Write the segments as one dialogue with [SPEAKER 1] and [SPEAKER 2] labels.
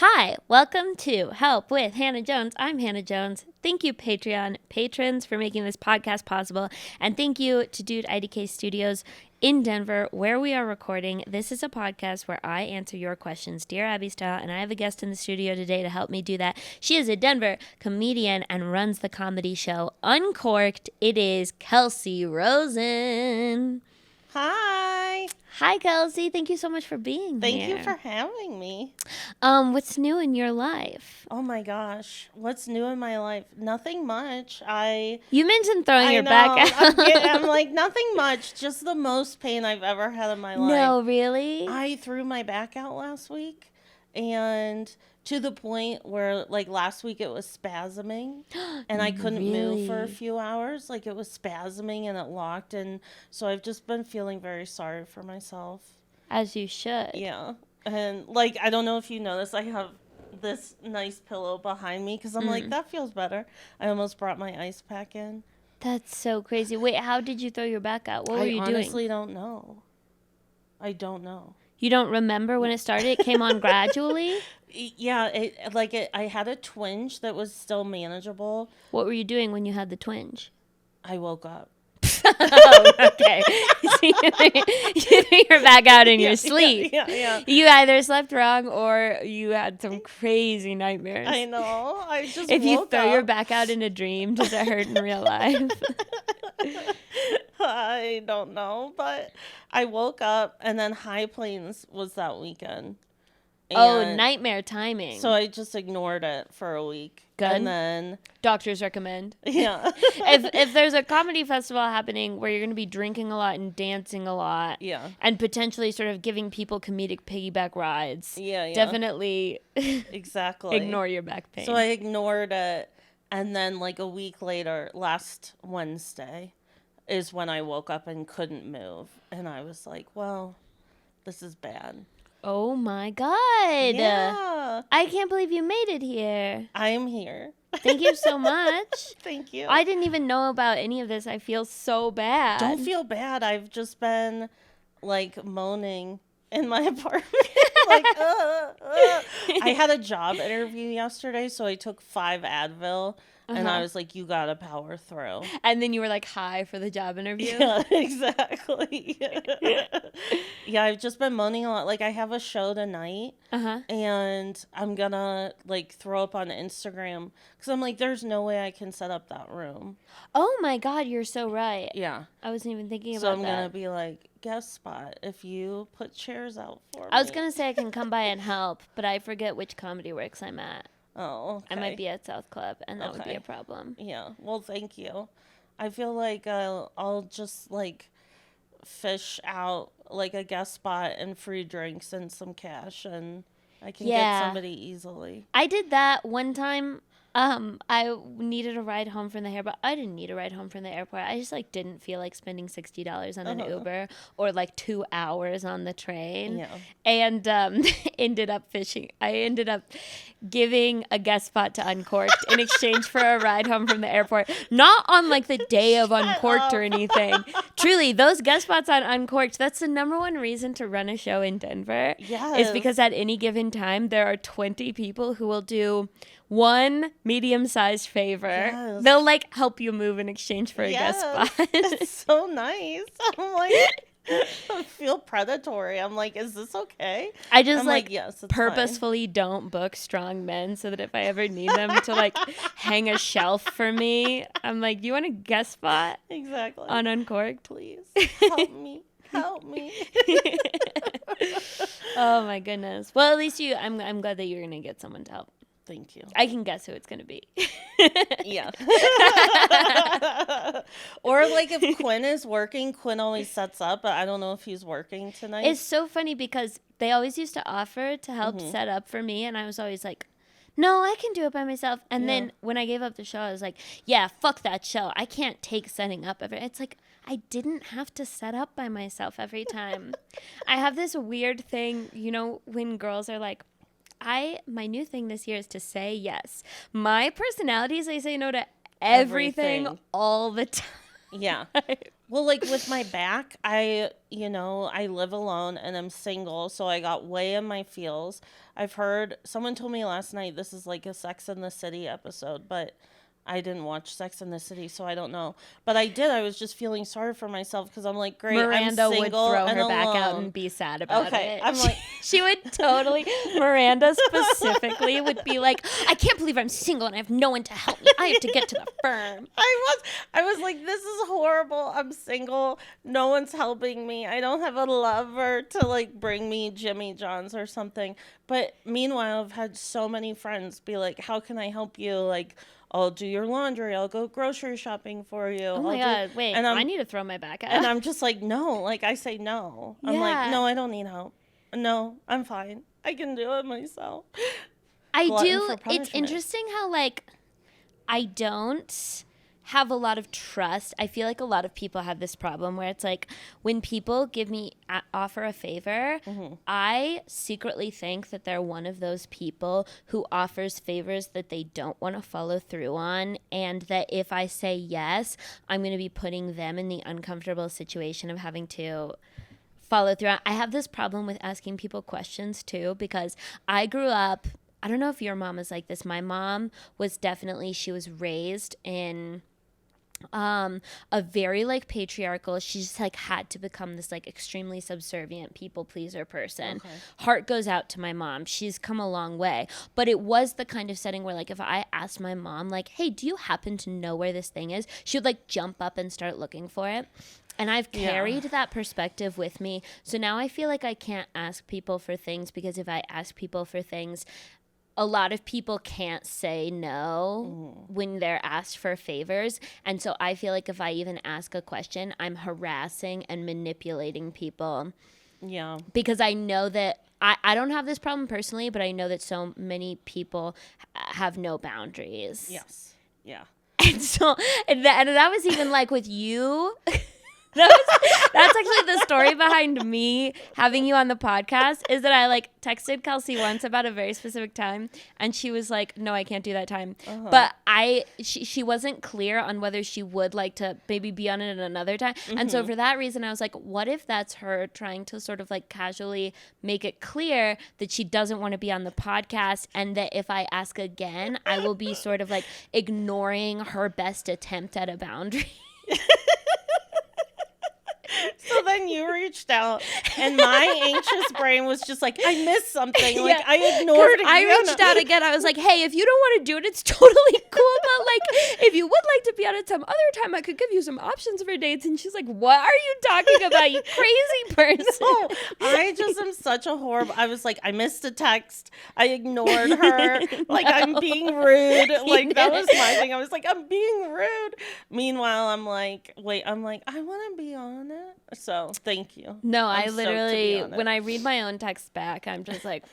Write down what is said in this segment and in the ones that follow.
[SPEAKER 1] Hi, welcome to Help with Hannah Jones. I'm Hannah Jones. Thank you, Patreon patrons, for making this podcast possible. And thank you to Dude IDK Studios in Denver, where we are recording. This is a podcast where I answer your questions, Dear Abby style, and I have a guest in the studio today to help me do that. She is a Denver comedian and runs the comedy show Uncorked. It is Kelsey Rosen.
[SPEAKER 2] Hi.
[SPEAKER 1] Hi, Kelsey. Thank you so much for being
[SPEAKER 2] Thank
[SPEAKER 1] here.
[SPEAKER 2] you for having me.
[SPEAKER 1] What's new in your life?
[SPEAKER 2] Oh my gosh. What's new in my life? Nothing much.
[SPEAKER 1] You mentioned throwing your back out.
[SPEAKER 2] I'm like, nothing much. Just the most pain I've ever had in my life.
[SPEAKER 1] No, really?
[SPEAKER 2] I threw my back out last week. And to the point where, like, last week it was spasming. And I couldn't move for a few hours. Like, it was spasming and it locked. And so I've just been feeling very sorry for myself.
[SPEAKER 1] As you should.
[SPEAKER 2] Yeah. And, like, I don't know if you noticed, I have this nice pillow behind me because I'm like, that feels better. I almost brought my ice pack in.
[SPEAKER 1] That's so crazy. Wait, how did you throw your back out? What were you doing?
[SPEAKER 2] I honestly don't know. I don't know.
[SPEAKER 1] You don't remember when it started? It came on gradually?
[SPEAKER 2] Yeah, I had a twinge that was still manageable.
[SPEAKER 1] What were you doing when you had the twinge?
[SPEAKER 2] I woke up.
[SPEAKER 1] Oh, okay. You threw your back out in your sleep.
[SPEAKER 2] Yeah.
[SPEAKER 1] You either slept wrong or you had some crazy nightmares.
[SPEAKER 2] I know. I just
[SPEAKER 1] If you throw
[SPEAKER 2] up.
[SPEAKER 1] your back out in a dream, does it hurt in real life?
[SPEAKER 2] I don't know, but I woke up and then High Plains was that weekend.
[SPEAKER 1] And nightmare timing.
[SPEAKER 2] So I just ignored it for a week.
[SPEAKER 1] Good.
[SPEAKER 2] And then
[SPEAKER 1] doctors recommend.
[SPEAKER 2] Yeah.
[SPEAKER 1] if there's a comedy festival happening where you're going to be drinking a lot and dancing a lot,
[SPEAKER 2] yeah,
[SPEAKER 1] and potentially sort of giving people comedic piggyback rides,
[SPEAKER 2] yeah.
[SPEAKER 1] definitely
[SPEAKER 2] exactly
[SPEAKER 1] ignore your back pain.
[SPEAKER 2] So I ignored it, and then like a week later, last Wednesday, is when I woke up and couldn't move, and I was like, well, this is bad.
[SPEAKER 1] Oh my God.
[SPEAKER 2] Yeah.
[SPEAKER 1] I can't believe you made it here.
[SPEAKER 2] I am here.
[SPEAKER 1] Thank you so much.
[SPEAKER 2] Thank you.
[SPEAKER 1] I didn't even know about any of this. I feel so bad.
[SPEAKER 2] Don't feel bad. I've just been like moaning in my apartment. Like, I had a job interview yesterday, so I took 5 Advil. And I was like, you gotta power through.
[SPEAKER 1] And then you were like high for the job interview?
[SPEAKER 2] Yeah, exactly. Yeah, I've just been moaning a lot. Like, I have a show tonight. And I'm gonna, like, throw up on Instagram. Because I'm like, there's no way I can set up that room.
[SPEAKER 1] Oh, my God, you're so right.
[SPEAKER 2] Yeah.
[SPEAKER 1] I wasn't even thinking about that.
[SPEAKER 2] So I'm gonna be like, guest spot, if you put chairs out for me.
[SPEAKER 1] I was gonna say I can come by and help, but I forget which Comedy Works I'm at.
[SPEAKER 2] Oh, okay.
[SPEAKER 1] I might be at South Club, and that would be a problem.
[SPEAKER 2] Yeah. Well, thank you. I feel like I'll just, like, fish out, like, a guest spot and free drinks and some cash, and I can get somebody easily.
[SPEAKER 1] I did that one time. I needed a ride home from the airport. I didn't need a ride home from the airport. I just, like, didn't feel like spending $60 on an Uber or, like, 2 hours on the train.
[SPEAKER 2] Yeah.
[SPEAKER 1] And ended up fishing. I ended up giving a guest spot to Uncorked in exchange for a ride home from the airport. Not on, like, the day of Uncorked or anything. Truly, those guest spots on Uncorked, that's the number one reason to run a show in Denver.
[SPEAKER 2] Yes.
[SPEAKER 1] Is because at any given time, there are 20 people who will do one medium-sized favor.
[SPEAKER 2] Yes.
[SPEAKER 1] They'll, like, help you move in exchange for a guest spot.
[SPEAKER 2] It's so nice. I'm like, I feel predatory. I'm like, is this okay?
[SPEAKER 1] I just,
[SPEAKER 2] I'm
[SPEAKER 1] like
[SPEAKER 2] yes, it's
[SPEAKER 1] purposefully don't book strong men so that if I ever need them to, like, hang a shelf for me, I'm like, you want a guest spot?
[SPEAKER 2] Exactly.
[SPEAKER 1] On Uncorked?
[SPEAKER 2] Please, help me. Help me.
[SPEAKER 1] Oh, my goodness. Well, at least I'm glad that you're going to get someone to help.
[SPEAKER 2] Thank you.
[SPEAKER 1] I can guess who it's going to be.
[SPEAKER 2] Yeah. Or, like, if Quinn is working, Quinn always sets up, but I don't know if he's working tonight.
[SPEAKER 1] It's so funny because they always used to offer to help set up for me, and I was always like, no, I can do it by myself. And then when I gave up the show, I was like, yeah, fuck that show. I can't take setting up It's like, I didn't have to set up by myself every time. I have this weird thing, you know, when girls are like, my new thing this year is to say yes. My personality is I say no to everything all the time.
[SPEAKER 2] Yeah. Well, like with my back, I live alone and I'm single, so I got way in my feels. I've heard someone told me last night this is like a Sex and the City episode, but I didn't watch Sex and the City, so I don't know. But I did. I was just feeling sorry for myself because I'm like, great,
[SPEAKER 1] Miranda
[SPEAKER 2] I'm
[SPEAKER 1] would
[SPEAKER 2] single
[SPEAKER 1] throw
[SPEAKER 2] and
[SPEAKER 1] her back out
[SPEAKER 2] alone.
[SPEAKER 1] and be sad about it.
[SPEAKER 2] I'm like,
[SPEAKER 1] she would totally, Miranda specifically would be like, I can't believe I'm single and I have no one to help me. I have to get to the firm.
[SPEAKER 2] I was like, this is horrible. I'm single. No one's helping me. I don't have a lover to like bring me Jimmy John's or something. But meanwhile, I've had so many friends be like, how can I help you? Like, I'll do your laundry. I'll go grocery shopping for you.
[SPEAKER 1] Oh my God. Wait, I need to throw my back out.
[SPEAKER 2] And I'm just like, no. Like, I say no. I'm like, no, I don't need help. No, I'm fine. I can do it myself.
[SPEAKER 1] It's interesting how, like, I don't have a lot of trust. I feel like a lot of people have this problem where it's like when people offer a favor, I secretly think that they're one of those people who offers favors that they don't want to follow through on, and that if I say yes, I'm going to be putting them in the uncomfortable situation of having to follow through. I have this problem with asking people questions too, because I grew up, I don't know if your mom is like this. My mom was definitely, she was raised in a very like patriarchal, she just like had to become this like extremely subservient people pleaser person. Okay. Heart goes out to my mom. She's come a long way. But it was the kind of setting where like if I asked my mom like, hey, do you happen to know where this thing is? She would like jump up and start looking for it. And I've carried that perspective with me. So now I feel like I can't ask people for things, because if I ask people for things, a lot of people can't say no when they're asked for favors. And so I feel like if I even ask a question, I'm harassing and manipulating people. Yeah. Because I know that I don't have this problem personally, but I know that so many people have no boundaries.
[SPEAKER 2] Yes. Yeah.
[SPEAKER 1] And so, and that was even like with you. That's actually the story behind me having you on the podcast, is that I like texted Kelsey once about a very specific time, and she was like, no, I can't do that time. But she wasn't clear on whether she would like to maybe be on it at another time. And so for that reason, I was like, what if that's her trying to sort of like casually make it clear that she doesn't want to be on the podcast, and that if I ask again, I will be sort of like ignoring her best attempt at a boundary.
[SPEAKER 2] So then you reached out, and my anxious brain was just like, I missed something. Like, I ignored it.
[SPEAKER 1] I reached out again. I was like, hey, if you don't want to do it, it's totally cool. But, like, if you would like to be on it some other time, I could give you some options for dates. And she's like, what are you talking about, you crazy person?
[SPEAKER 2] No, I just am such a horrible. I was like, I missed a text. I ignored her. Like, I'm being rude. Like, that was my thing. I was like, I'm being rude. Meanwhile, I'm like, I want to be on it. So thank you.
[SPEAKER 1] No, I literally, when I read my own text back, I'm just like,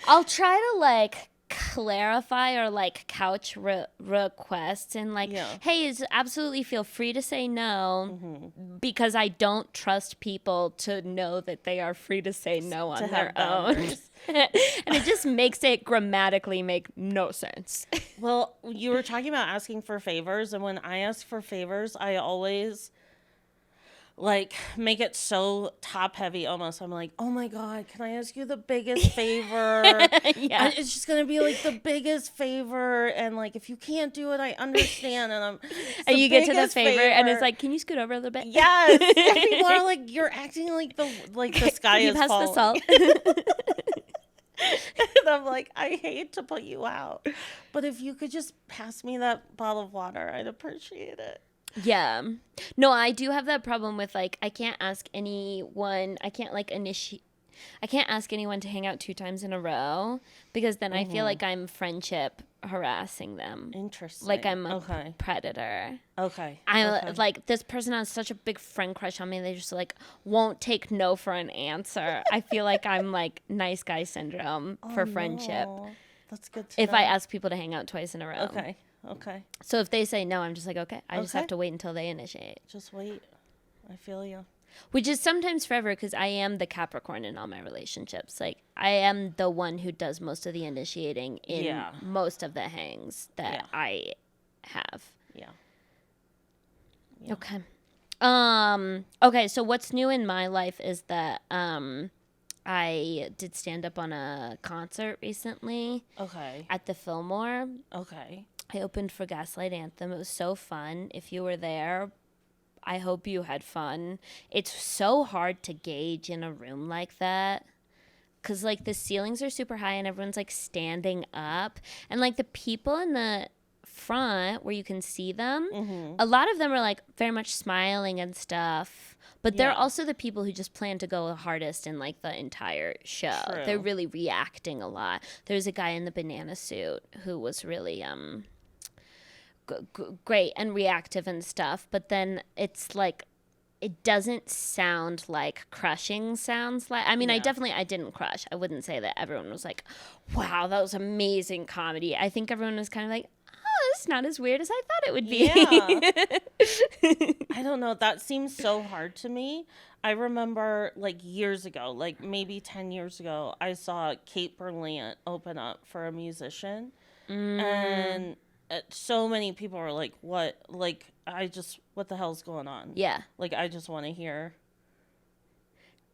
[SPEAKER 1] I'll try to like clarify or like couch requests and like, hey, absolutely feel free to say no, because I don't trust people to know that they are free to say no on their own. And it just makes it grammatically make no sense.
[SPEAKER 2] Well, you were talking about asking for favors, and when I ask for favors, I always like make it so top heavy almost. I'm like, oh my God, can I ask you the biggest favor? And it's just gonna be like the biggest favor, and like if you can't do it, I understand. And
[SPEAKER 1] you get to the favor and it's like, can you scoot over a little bit?
[SPEAKER 2] Yes. And people are like, you're acting like the sky is falling.
[SPEAKER 1] You pass the salt.
[SPEAKER 2] And I'm like, I hate to put you out, but if you could just pass me that bottle of water, I'd appreciate it.
[SPEAKER 1] Yeah. No, I do have that problem with like, I can't ask anyone to hang out 2 times in a row, because then I feel like I'm friendship harassing them.
[SPEAKER 2] Interesting.
[SPEAKER 1] Like I'm a predator.
[SPEAKER 2] Okay.
[SPEAKER 1] I'm like, this person has such a big friend crush on me. They just like won't take no for an answer. I feel like I'm like nice guy syndrome for friendship.
[SPEAKER 2] That's good to know.
[SPEAKER 1] If I ask people to hang out 2 in a row.
[SPEAKER 2] Okay.
[SPEAKER 1] So if they say no, I'm just like, okay. I just have to wait until they initiate.
[SPEAKER 2] Just wait. I feel you.
[SPEAKER 1] Which is sometimes forever, because I am the Capricorn in all my relationships. Like, I am the one who does most of the initiating in most of the hangs that I have.
[SPEAKER 2] Yeah. Yeah.
[SPEAKER 1] Okay. Okay, so what's new in my life is that I did stand up on a concert recently
[SPEAKER 2] Okay.
[SPEAKER 1] at the Fillmore.
[SPEAKER 2] Okay.
[SPEAKER 1] I opened for Gaslight Anthem. It was so fun. If you were there, I hope you had fun. It's so hard to gauge in a room like that. Cause like the ceilings are super high and everyone's like standing up. And like the people in the front where you can see them, a lot of them are like very much smiling and stuff. But they're
[SPEAKER 2] Yeah.
[SPEAKER 1] also the people who just plan to go the hardest in like the entire show.
[SPEAKER 2] True.
[SPEAKER 1] They're really reacting a lot. There's a guy in the banana suit who was really great and reactive and stuff. But then it's like it doesn't sound like crushing sounds like. I mean,
[SPEAKER 2] Yeah.
[SPEAKER 1] I didn't crush. I wouldn't say that everyone was like, wow, that was amazing comedy. I think everyone was kind of like, oh, it's not as weird as I thought it would be.
[SPEAKER 2] Yeah. I don't know. That seems so hard to me. I remember like years ago, like maybe 10 years ago, I saw Kate Berlant open up for a musician. And so many people were like, what? Like, what the hell's going on?
[SPEAKER 1] Yeah.
[SPEAKER 2] Like, I just want to hear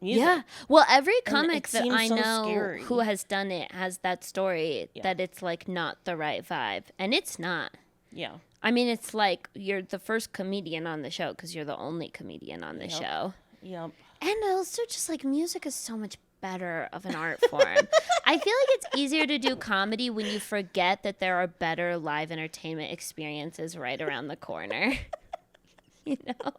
[SPEAKER 2] music.
[SPEAKER 1] Yeah. Well, every
[SPEAKER 2] And
[SPEAKER 1] comic
[SPEAKER 2] it
[SPEAKER 1] that
[SPEAKER 2] seems
[SPEAKER 1] I
[SPEAKER 2] so
[SPEAKER 1] know
[SPEAKER 2] scary.
[SPEAKER 1] who has done it has that story that it's like not the right vibe. And it's not.
[SPEAKER 2] Yeah.
[SPEAKER 1] I mean, it's like you're the first comedian on the show because you're the only comedian on the show.
[SPEAKER 2] Yep.
[SPEAKER 1] And also just like music is so much better of an art form. I feel like it's easier to do comedy when you forget that there are better live entertainment experiences right around the corner. You know?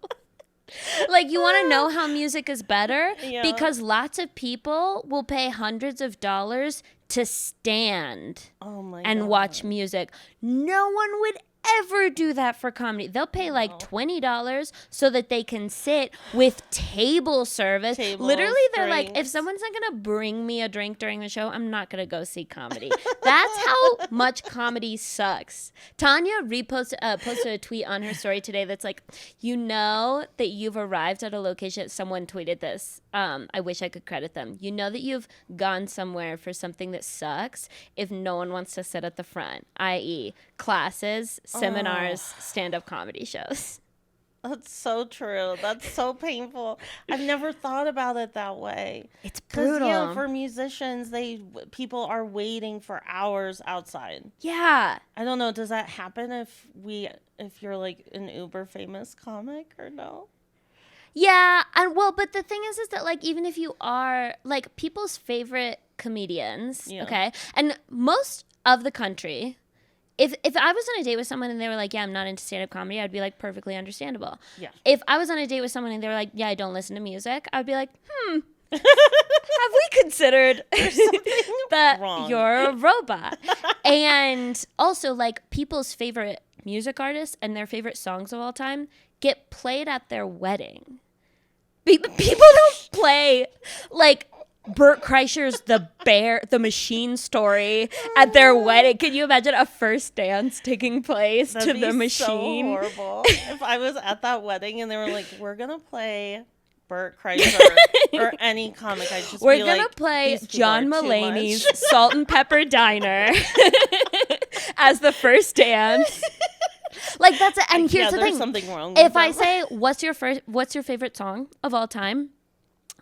[SPEAKER 1] Like, you want to know how music is better?
[SPEAKER 2] Yeah.
[SPEAKER 1] Because lots of people will pay hundreds of dollars to stand
[SPEAKER 2] Oh my
[SPEAKER 1] and
[SPEAKER 2] God.
[SPEAKER 1] watch music. No one would ever do that for comedy. They'll pay like $20 so that they can sit with table service.
[SPEAKER 2] Tables,
[SPEAKER 1] Literally, they're like, if
[SPEAKER 2] drinks.
[SPEAKER 1] someone's not going to bring me a drink during the show, I'm not going to go see comedy. That's how much comedy sucks. Tanya posted a tweet on her story today that's like, you know that you've arrived at a location. Someone tweeted this. I wish I could credit them. You know that you've gone somewhere for something that sucks if no one wants to sit at the front, i.e. classes, seminars, stand-up comedy shows.
[SPEAKER 2] That's so true. That's so painful. I've never thought about it that way.
[SPEAKER 1] It's
[SPEAKER 2] 'Cause,
[SPEAKER 1] brutal.
[SPEAKER 2] yeah, for musicians, people are waiting for hours outside.
[SPEAKER 1] Yeah.
[SPEAKER 2] I don't know. Does that happen if you're like an uber famous comic or no?
[SPEAKER 1] Yeah, and well, but the thing is that like even if you are like people's favorite comedians,
[SPEAKER 2] Yeah.
[SPEAKER 1] okay, and most of the country, if I was on a date with someone and they were like, yeah, I'm not into stand up comedy, I'd be like perfectly understandable.
[SPEAKER 2] Yeah.
[SPEAKER 1] If I was on a date with someone and they were like, yeah, I don't listen to music, I'd be like, have we considered that
[SPEAKER 2] wrong.
[SPEAKER 1] you're a robot? And also, like, people's favorite music artists and their favorite songs of all time get played at their wedding. People don't play, like, Bert Kreischer's The Machine story at their wedding. Can you imagine a first dance taking place
[SPEAKER 2] That'd
[SPEAKER 1] to
[SPEAKER 2] be
[SPEAKER 1] The
[SPEAKER 2] so
[SPEAKER 1] Machine?
[SPEAKER 2] horrible. If I was at that wedding and they were like, we're going to play Bert Kreischer or any comic, I'd just
[SPEAKER 1] We're
[SPEAKER 2] be
[SPEAKER 1] gonna
[SPEAKER 2] like,
[SPEAKER 1] play
[SPEAKER 2] "These people
[SPEAKER 1] John
[SPEAKER 2] are too
[SPEAKER 1] Mulaney's
[SPEAKER 2] much."
[SPEAKER 1] Salt and Pepper Diner as the first dance. Like that's it. And here's
[SPEAKER 2] Yeah,
[SPEAKER 1] the
[SPEAKER 2] there's
[SPEAKER 1] thing:
[SPEAKER 2] something wrong with
[SPEAKER 1] if I
[SPEAKER 2] them.
[SPEAKER 1] say what's your favorite song of all time,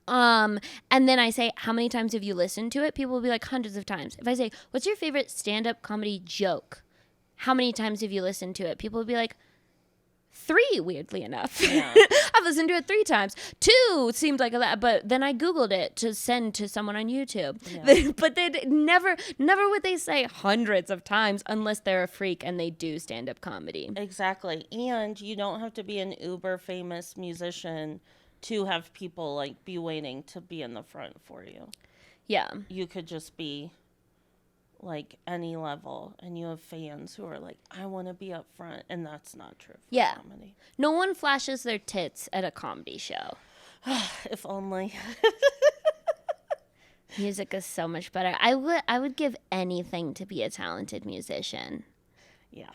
[SPEAKER 1] and then I say how many times have you listened to it, people will be like hundreds of times. If I say what's your favorite stand-up comedy joke, how many times have you listened to it, people will be like 3, weirdly enough.
[SPEAKER 2] Yeah.
[SPEAKER 1] I've listened to it 3 times. 2 seemed like a lot, but then I Googled it to send to someone on YouTube.
[SPEAKER 2] Yeah.
[SPEAKER 1] But they never would they say hundreds of times unless they're a freak and they do stand-up comedy.
[SPEAKER 2] Exactly. And you don't have to be an uber famous musician to have people like be waiting to be in the front for you.
[SPEAKER 1] Yeah.
[SPEAKER 2] You could just be like any level and you have fans who are like, I want to be up front, and that's not true for
[SPEAKER 1] Yeah.
[SPEAKER 2] comedy.
[SPEAKER 1] No one flashes their tits at a comedy show.
[SPEAKER 2] If only.
[SPEAKER 1] Music is so much better. I would give anything to be a talented musician.
[SPEAKER 2] Yeah.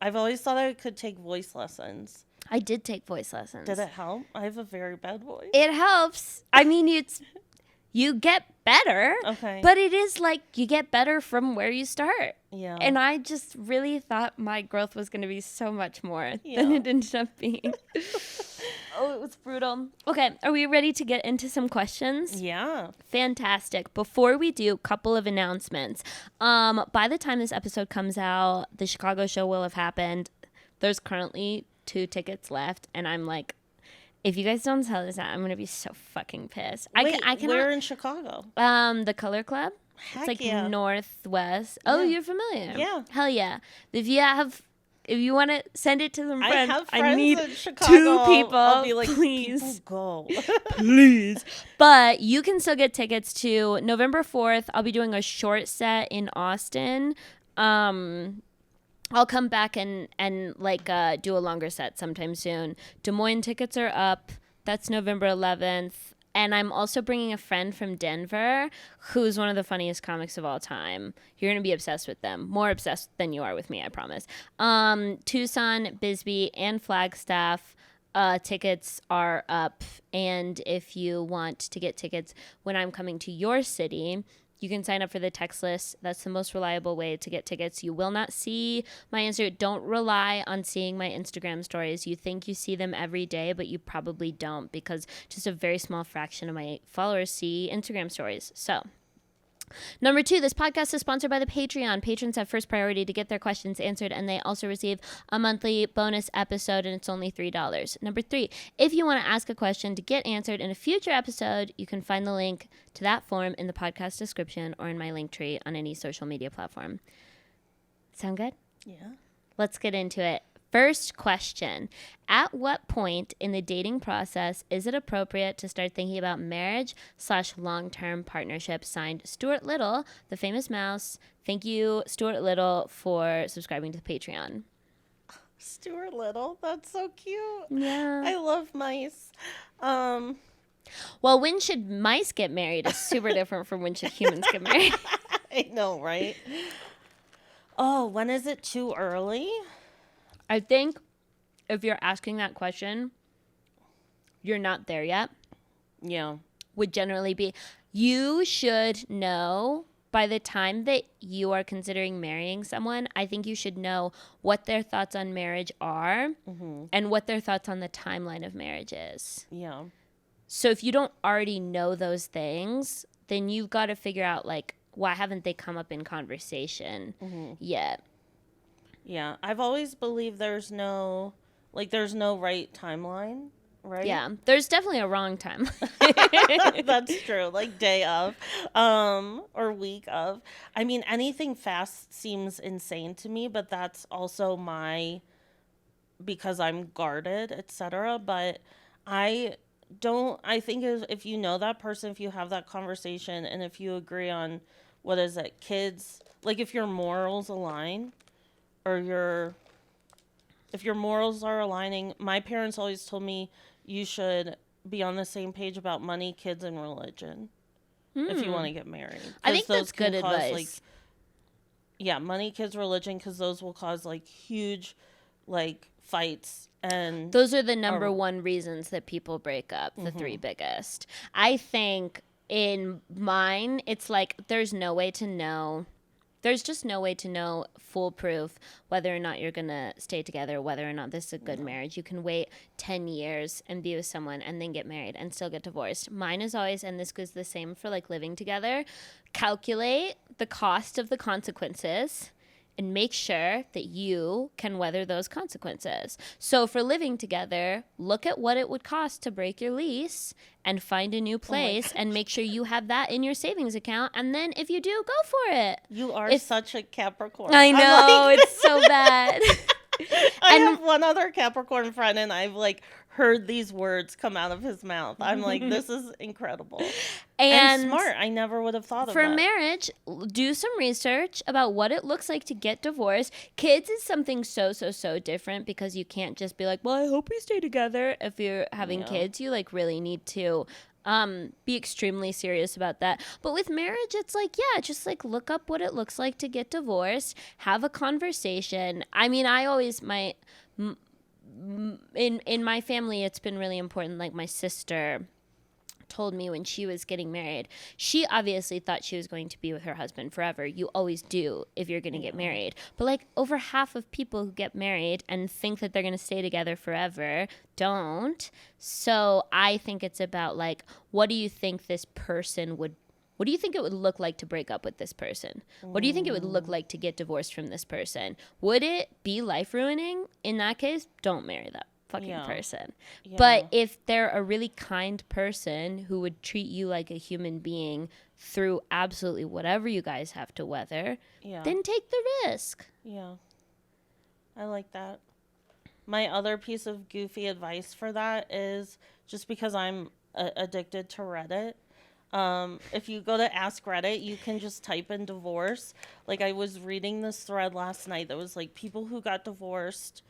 [SPEAKER 2] I've always thought I could take voice lessons.
[SPEAKER 1] I did take voice lessons.
[SPEAKER 2] Did it help? I have a very bad voice.
[SPEAKER 1] It helps. I mean, you get better.
[SPEAKER 2] Okay.
[SPEAKER 1] But it is like you get better from where you start.
[SPEAKER 2] Yeah.
[SPEAKER 1] And I just really thought my growth was going to be so much more than
[SPEAKER 2] Yeah.
[SPEAKER 1] it ended up being. Oh, it was brutal. Okay, are we ready to get into some questions?
[SPEAKER 2] Yeah.
[SPEAKER 1] Fantastic. Before we do, couple of announcements. By the time this episode comes out, the Chicago show will have happened. There's currently 2 tickets left, and I'm like, if you guys don't tell us that, I'm gonna be so fucking pissed.
[SPEAKER 2] Wait,
[SPEAKER 1] I cannot.
[SPEAKER 2] where in Chicago?
[SPEAKER 1] The Color Club.
[SPEAKER 2] Heck
[SPEAKER 1] It's like
[SPEAKER 2] yeah.
[SPEAKER 1] Northwest. Oh,
[SPEAKER 2] Yeah.
[SPEAKER 1] you're familiar.
[SPEAKER 2] Yeah.
[SPEAKER 1] Hell yeah. If you want to send it to some
[SPEAKER 2] I
[SPEAKER 1] friends,
[SPEAKER 2] have friends
[SPEAKER 1] need
[SPEAKER 2] in Chicago.
[SPEAKER 1] 2 people.
[SPEAKER 2] I'll be like,
[SPEAKER 1] please.
[SPEAKER 2] people go.
[SPEAKER 1] Please. But you can still get tickets to November 4th. I'll be doing a short set in Austin. I'll come back and do a longer set sometime soon. Des Moines tickets are up. That's November 11th. And I'm also bringing a friend from Denver who's one of the funniest comics of all time. You're going to be obsessed with them. More obsessed than you are with me, I promise. Tucson, Bisbee, and Flagstaff tickets are up. And if you want to get tickets when I'm coming to your city, you can sign up for the text list. That's the most reliable way to get tickets. You will not see my Instagram. Don't rely on seeing my Instagram stories. You think you see them every day, but you probably don't because just a very small fraction of my followers see Instagram stories. So, number 2, this podcast is sponsored by the Patreon. Patrons have first priority to get their questions answered, and they also receive a monthly bonus episode, and it's only $3. Number 3, if you want to ask a question to get answered in a future episode, you can find the link to that form in the podcast description or in my link tree on any social media platform. Sound good?
[SPEAKER 2] Yeah.
[SPEAKER 1] Let's get into it. First question. At what point in the dating process is it appropriate to start thinking about marriage/long-term partnership? Signed, Stuart Little, the famous mouse. Thank you, Stuart Little, for subscribing to the Patreon.
[SPEAKER 2] Stuart Little. That's so cute.
[SPEAKER 1] Yeah.
[SPEAKER 2] I love mice.
[SPEAKER 1] Well, when should mice get married is super different from when should humans get married.
[SPEAKER 2] I know, right? Oh, when is it too early?
[SPEAKER 1] I think if you're asking that question, you're not there yet.
[SPEAKER 2] Yeah.
[SPEAKER 1] Would generally be, you should know by the time that you are considering marrying someone. I think you should know what their thoughts on marriage are and what their thoughts on the timeline of marriage is.
[SPEAKER 2] Yeah.
[SPEAKER 1] So if you don't already know those things, then you've got to figure out, like, why haven't they come up in conversation yet?
[SPEAKER 2] Yeah. I've always believed there's no right timeline, right?
[SPEAKER 1] Yeah. There's definitely a wrong time.
[SPEAKER 2] That's true. Like day of, or week of. I mean, anything fast seems insane to me, but that's also because I'm guarded, etc. But I think if you know that person, if you have that conversation, and if you agree on, what is it, kids, like if your morals align, or if your morals are aligning, my parents always told me you should be on the same page about money, kids, and religion if you want to get married.
[SPEAKER 1] I think that's good advice.
[SPEAKER 2] Money, kids, religion, because those will cause like huge fights. And
[SPEAKER 1] those are the number one reasons that people break up, the 3 biggest. I think in mine, it's like there's no way to know. There's just no way to know foolproof whether or not you're going to stay together, whether or not this is a good marriage. You can wait 10 years and be with someone and then get married and still get divorced. Mine is always, and this goes the same for living together, calculate the cost of the consequences and make sure that you can weather those consequences. So for living together, look at what it would cost to break your lease and find a new place and make sure you have that in your savings account. And then if you do, go for it.
[SPEAKER 2] You are such a Capricorn.
[SPEAKER 1] I know, it's so bad.
[SPEAKER 2] I have one other Capricorn friend, and I've heard these words come out of his mouth. I'm like, this is incredible. And smart. I never would have thought of that.
[SPEAKER 1] For marriage, do some research about what it looks like to get divorced. Kids is something so different because you can't just be like, well, I hope we stay together. If you're having kids, you really need to be extremely serious about that. But with marriage, it's just look up what it looks like to get divorced, have a conversation. I mean, I always, in my family, it's been really important. Like my sister told me when she was getting married, she obviously thought she was going to be with her husband forever. You always do if you're going to get married. But like over half of people who get married and think that they're going to stay together forever don't. So I think it's about like, what do you think it would look like to break up with this person? What do you think it would look like to get divorced from this person? Would it be life ruining? In that case, don't marry that fucking person. But if they're a really kind person who would treat you like a human being through absolutely whatever you guys have to weather, then take the risk.
[SPEAKER 2] Yeah. I like that. My other piece of goofy advice for that is, just because I'm addicted to Reddit, if you go to Ask Reddit, you can just type in divorce. Like, I was reading this thread last night that was like, people who got divorced,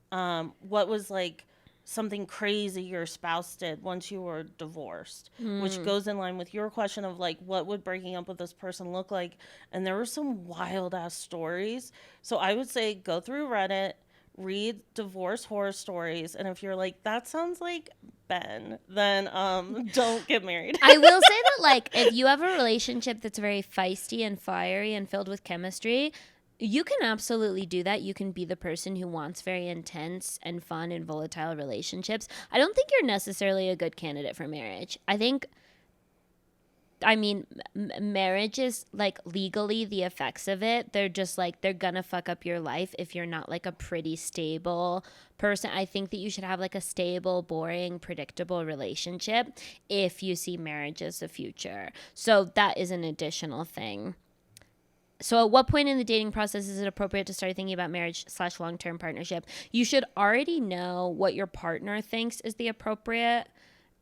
[SPEAKER 2] what was like something crazy your spouse did once you were divorced, which goes in line with your question of like, what would breaking up with this person look like? And there were some wild ass stories. So I would say go through Reddit, read divorce horror stories, and if you're like, that sounds like Ben, then don't get married.
[SPEAKER 1] I will say that, like, if you have a relationship that's very feisty and fiery and filled with chemistry, you can absolutely do that. You can be the person who wants very intense and fun and volatile relationships. I don't think you're necessarily a good candidate for marriage. Marriage is like legally the effects of it. They're just like, they're gonna fuck up your life if you're not like a pretty stable person. I think that you should have like a stable, boring, predictable relationship if you see marriage as the future. So that is an additional thing. So at what point in the dating process is it appropriate to start thinking about marriage / long-term partnership? You should already know what your partner thinks is the appropriate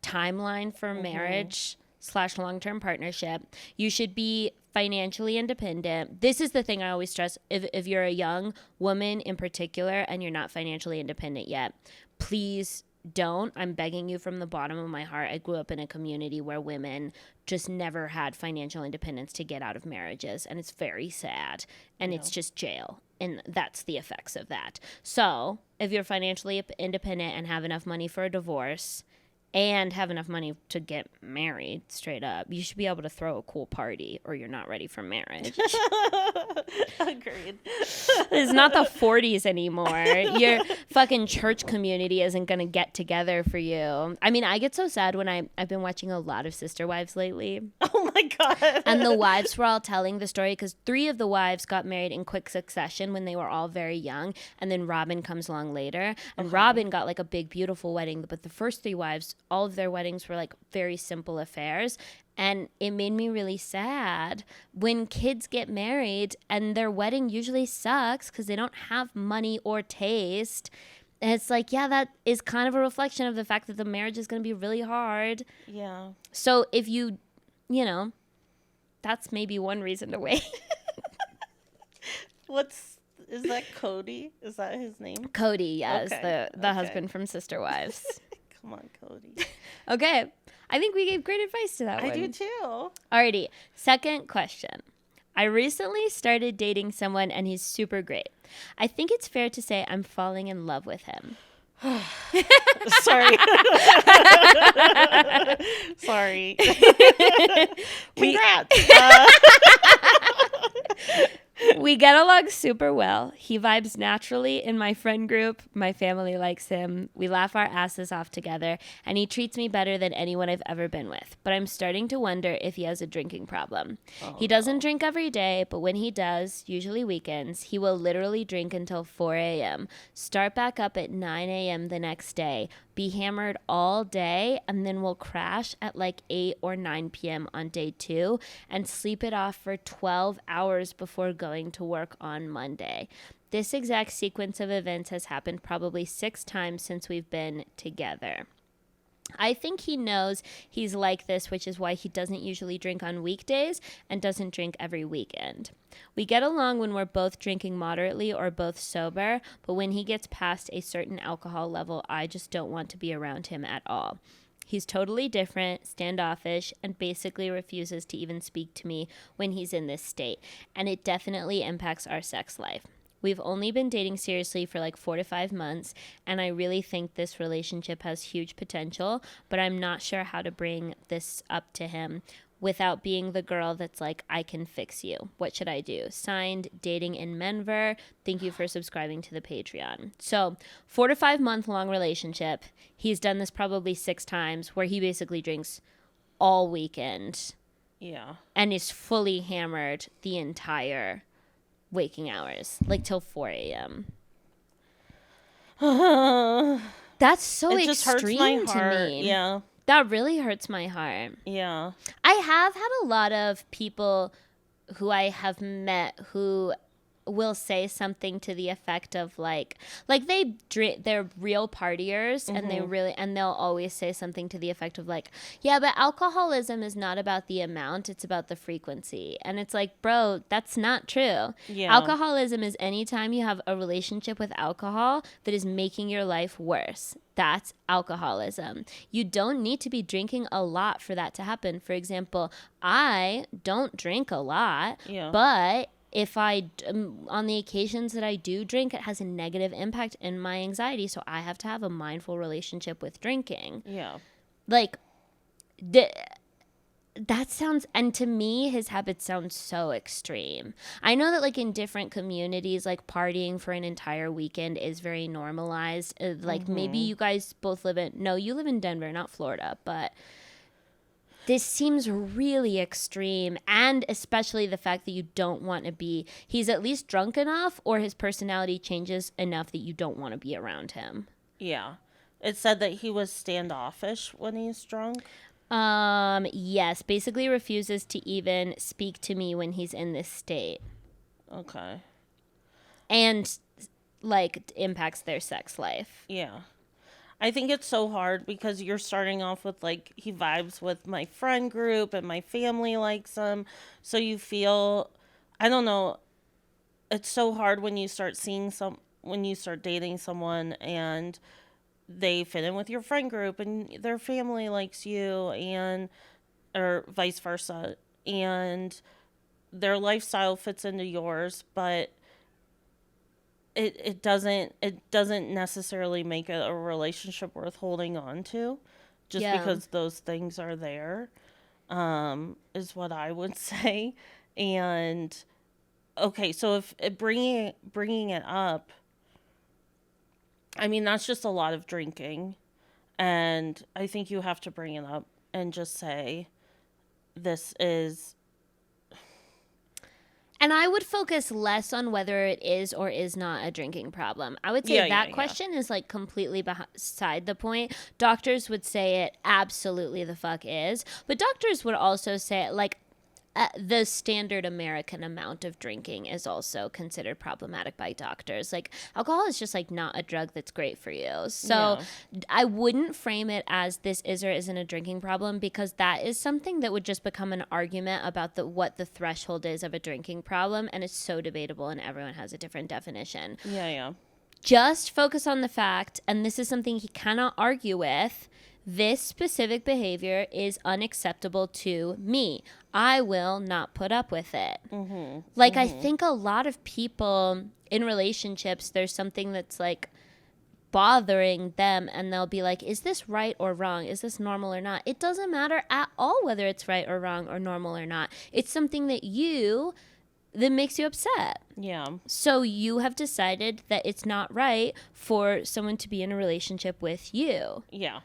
[SPEAKER 1] timeline for marriage / long-term partnership. You should be financially independent. This is the thing I always stress. If you're a young woman in particular and you're not financially independent yet, please don't. I'm begging you from the bottom of my heart. I grew up in a community where women just never had financial independence to get out of marriages, and it's very sad, and it's just jail, and that's the effects of that. So if you're financially independent and have enough money for a divorce and have enough money to get married straight up, you should be able to throw a cool party, or you're not ready for marriage.
[SPEAKER 2] Agreed.
[SPEAKER 1] It's not the 40s anymore. Your fucking church community isn't going to get together for you. I mean, I get so sad when I've been watching a lot of Sister Wives lately.
[SPEAKER 2] Oh my God.
[SPEAKER 1] And the wives were all telling the story because 3 of the wives got married in quick succession when they were all very young. And then Robin comes along later. And Robin got like a big, beautiful wedding. But the first 3 wives, all of their weddings were like very simple affairs. And it made me really sad when kids get married and their wedding usually sucks because they don't have money or taste. And it's like, yeah, that is kind of a reflection of the fact that the marriage is going to be really hard.
[SPEAKER 2] Yeah.
[SPEAKER 1] So if you know, that's maybe one reason to wait.
[SPEAKER 2] Is that Cody? Is that his name?
[SPEAKER 1] Cody, yes, the husband from Sister Wives.
[SPEAKER 2] Come on, Cody.
[SPEAKER 1] Okay. I think we gave great advice to that one.
[SPEAKER 2] I do too.
[SPEAKER 1] Alrighty. Second question. I recently started dating someone and he's super great. I think it's fair to say I'm falling in love with him.
[SPEAKER 2] Sorry. Sorry. Congrats.
[SPEAKER 1] We get along super well. He vibes naturally in my friend group. My family likes him. We laugh our asses off together, and he treats me better than anyone I've ever been with. But I'm starting to wonder if he has a drinking problem. He doesn't drink every day, but when he does, usually weekends, he will literally drink until 4 a.m., start back up at 9 a.m. the next day, be hammered all day, and then we'll crash at like 8 or 9 p.m. on day 2 and sleep it off for 12 hours before going to work on Monday. This exact sequence of events has happened probably 6 times since we've been together. I think he knows he's like this, which is why he doesn't usually drink on weekdays and doesn't drink every weekend. We get along when we're both drinking moderately or both sober, but when he gets past a certain alcohol level, I just don't want to be around him at all. He's totally different, standoffish, and basically refuses to even speak to me when he's in this state, and it definitely impacts our sex life. We've only been dating seriously for like 4 to 5 months, and I really think this relationship has huge potential, but I'm not sure how to bring this up to him without being the girl that's like, I can fix you. What should I do? Signed, dating in Menver. Thank you for subscribing to the Patreon. So 4 to 5 month long relationship. He's done this probably 6 times where he basically drinks all weekend.
[SPEAKER 2] Yeah.
[SPEAKER 1] And is fully hammered the entire waking hours, like till 4 a.m. That's so
[SPEAKER 2] it just hurts my
[SPEAKER 1] extreme to
[SPEAKER 2] heart.
[SPEAKER 1] me.
[SPEAKER 2] Yeah.
[SPEAKER 1] That really hurts my heart.
[SPEAKER 2] Yeah.
[SPEAKER 1] I have had a lot of people who I have met who will say something to the effect of like they're real partiers, and they'll always say something to the effect of like, yeah, but alcoholism is not about the amount, it's about the frequency. And it's like, bro, that's not true.
[SPEAKER 2] Yeah.
[SPEAKER 1] Alcoholism is anytime you have a relationship with alcohol that is making your life worse. That's alcoholism. You don't need to be drinking a lot for that to happen. For example, I don't drink a lot, but if on the occasions that I do drink, it has a negative impact in my anxiety. So I have to have a mindful relationship with drinking.
[SPEAKER 2] Yeah.
[SPEAKER 1] Like, that sounds, and to me, his habits sound so extreme. I know that like in different communities, like partying for an entire weekend is very normalized. Like maybe you guys both you live in Denver, not Florida, but this seems really extreme, and especially the fact that you don't want to be, he's at least drunk enough or his personality changes enough that you don't want to be around him.
[SPEAKER 2] Yeah. It said that he was standoffish when he's drunk.
[SPEAKER 1] Yes, basically refuses to even speak to me when he's in this state.
[SPEAKER 2] Okay.
[SPEAKER 1] And like impacts their sex life.
[SPEAKER 2] Yeah. I think it's so hard because you're starting off with like, he vibes with my friend group and my family likes him. So you feel, I don't know, it's so hard when you start when you start dating someone and they fit in with your friend group and their family likes you, and, or vice versa. And their lifestyle fits into yours, but it doesn't necessarily make it a relationship worth holding on to just because those things are there, is what I would say. And okay, so if bringing it up, I mean, that's just a lot of drinking, and I think you have to bring it up and just say, this is.
[SPEAKER 1] And I would focus less on whether it is or is not a drinking problem. I would say that question is like completely beside the point. Doctors would say it absolutely the fuck is. But doctors would also say it like the standard American amount of drinking is also considered problematic by doctors. Like alcohol is just like not a drug that's great for you. So I wouldn't frame it as this is or isn't a drinking problem, because that is something that would just become an argument about what the threshold is of a drinking problem. And it's so debatable and everyone has a different definition.
[SPEAKER 2] Yeah.
[SPEAKER 1] Just focus on the fact, and this is something he cannot argue with, this specific behavior is unacceptable to me. I will not put up with it. I think a lot of people in relationships, there's something that's like bothering them, and they'll be like, is this right or wrong? Is this normal or not? It doesn't matter at all whether it's right or wrong or normal or not. It's something that makes you upset.
[SPEAKER 2] Yeah. So
[SPEAKER 1] you have decided that it's not right for someone to be in a relationship with you.
[SPEAKER 2] Yeah.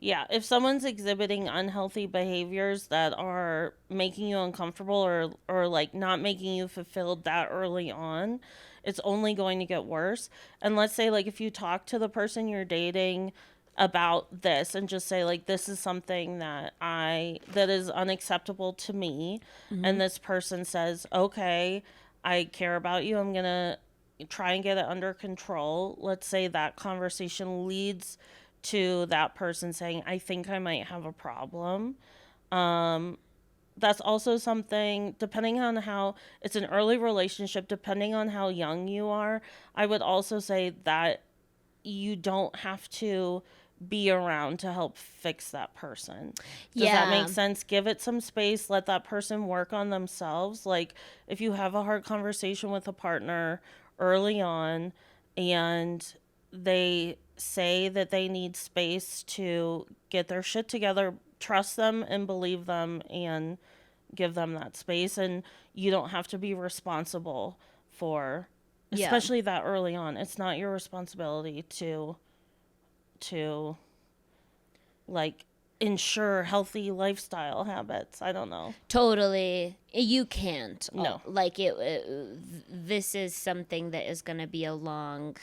[SPEAKER 2] Yeah, if someone's exhibiting unhealthy behaviors that are making you uncomfortable or like not making you fulfilled that early on, it's only going to get worse. And let's say like if you talk to the person you're dating about this and just say like, this is something that is unacceptable to me, and this person says, okay, I care about you, I'm going to try and get it under control. Let's say that conversation leads to that person saying, I think I might have a problem. That's also something, depending on how it's an early relationship, depending on how young you are, I would also say that you don't have to be around to help fix that person. Does that make sense? Give it some space. Let that person work on themselves. Like, if you have a hard conversation with a partner early on and they say that they need space to get their shit together, trust them and believe them and give them that space. And you don't have to be responsible for, especially that early on. It's not your responsibility to like ensure healthy lifestyle habits. I don't know.
[SPEAKER 1] Totally. You can't.
[SPEAKER 2] No.
[SPEAKER 1] Like this is something that is going to be a long,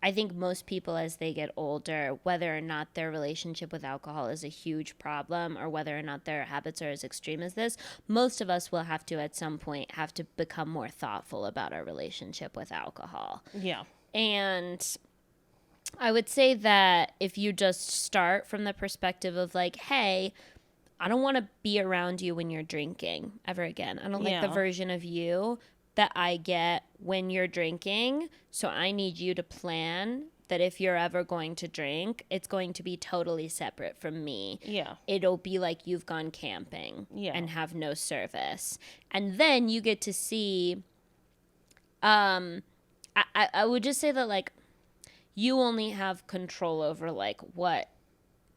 [SPEAKER 1] I think most people as they get older, whether or not their relationship with alcohol is a huge problem or whether or not their habits are as extreme as this, most of us will have to at some point have to become more thoughtful about our relationship with alcohol.
[SPEAKER 2] Yeah.
[SPEAKER 1] And I would say that if you just start from the perspective of like, hey, I don't want to be around you when you're drinking ever again. I don't like the version of you that I get when you're drinking. So I need you to plan that if you're ever going to drink, it's going to be totally separate from me.
[SPEAKER 2] Yeah.
[SPEAKER 1] It'll be like you've gone camping and have no service. And then you get to see, I would just say that like, you only have control over like what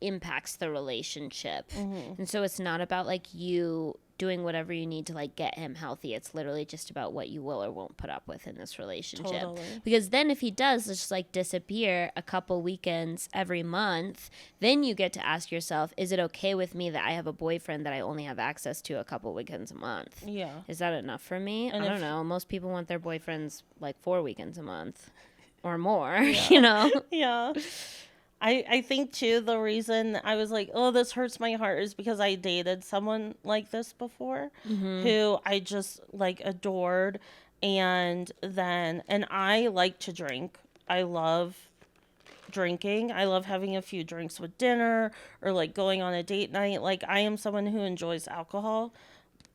[SPEAKER 1] impacts the relationship. Mm-hmm. And so it's not about like you doing whatever you need to like get him healthy. It's literally just about what you will or won't put up with in this relationship. Totally. Because then if he does just like disappear a couple weekends every month, then you get to ask yourself, is it okay with me that I have a boyfriend that I only have access to a couple weekends a month? Yeah. Is that enough for me? And I don't know. Most people want their boyfriends like 4 weekends a month. Or more, you know?
[SPEAKER 2] Yeah. I think, too, the reason I was like, oh, this hurts my heart is because I dated someone like this before who I just, like, adored. And I like to drink. I love drinking. I love having a few drinks with dinner or, like, going on a date night. Like, I am someone who enjoys alcohol.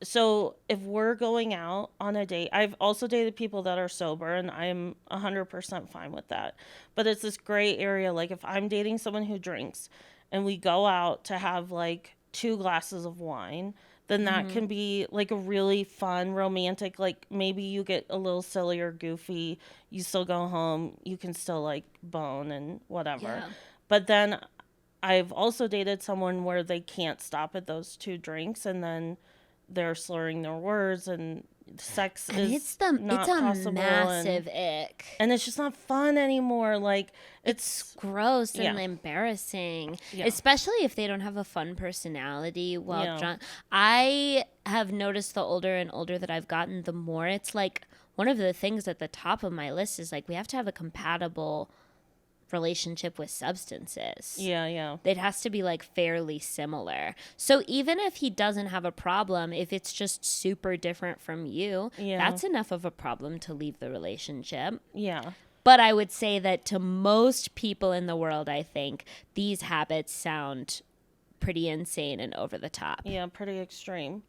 [SPEAKER 2] So if we're going out on a date, I've also dated people that are sober and I'm 100% fine with that. But it's this gray area. Like if I'm dating someone who drinks and we go out to have like 2 glasses of wine, then that can be like a really fun, romantic, like maybe you get a little silly or goofy. You still go home. You can still like bone and whatever. Yeah. But then I've also dated someone where they can't stop at those 2 drinks and then they're slurring their words and sex and is not possible. It's a massive ick. And it's just not fun anymore. Like it's
[SPEAKER 1] gross and embarrassing, especially if they don't have a fun personality while drunk. I have noticed the older and older that I've gotten, the more it's like one of the things at the top of my list is like we have to have a compatible relationship with substances. Yeah. It has to be like fairly similar. So even if he doesn't have a problem, if it's just super different from you, that's enough of a problem to leave the relationship. Yeah. But I would say that to most people in the world, I think these habits sound pretty insane and over the top.
[SPEAKER 2] Yeah, pretty extreme.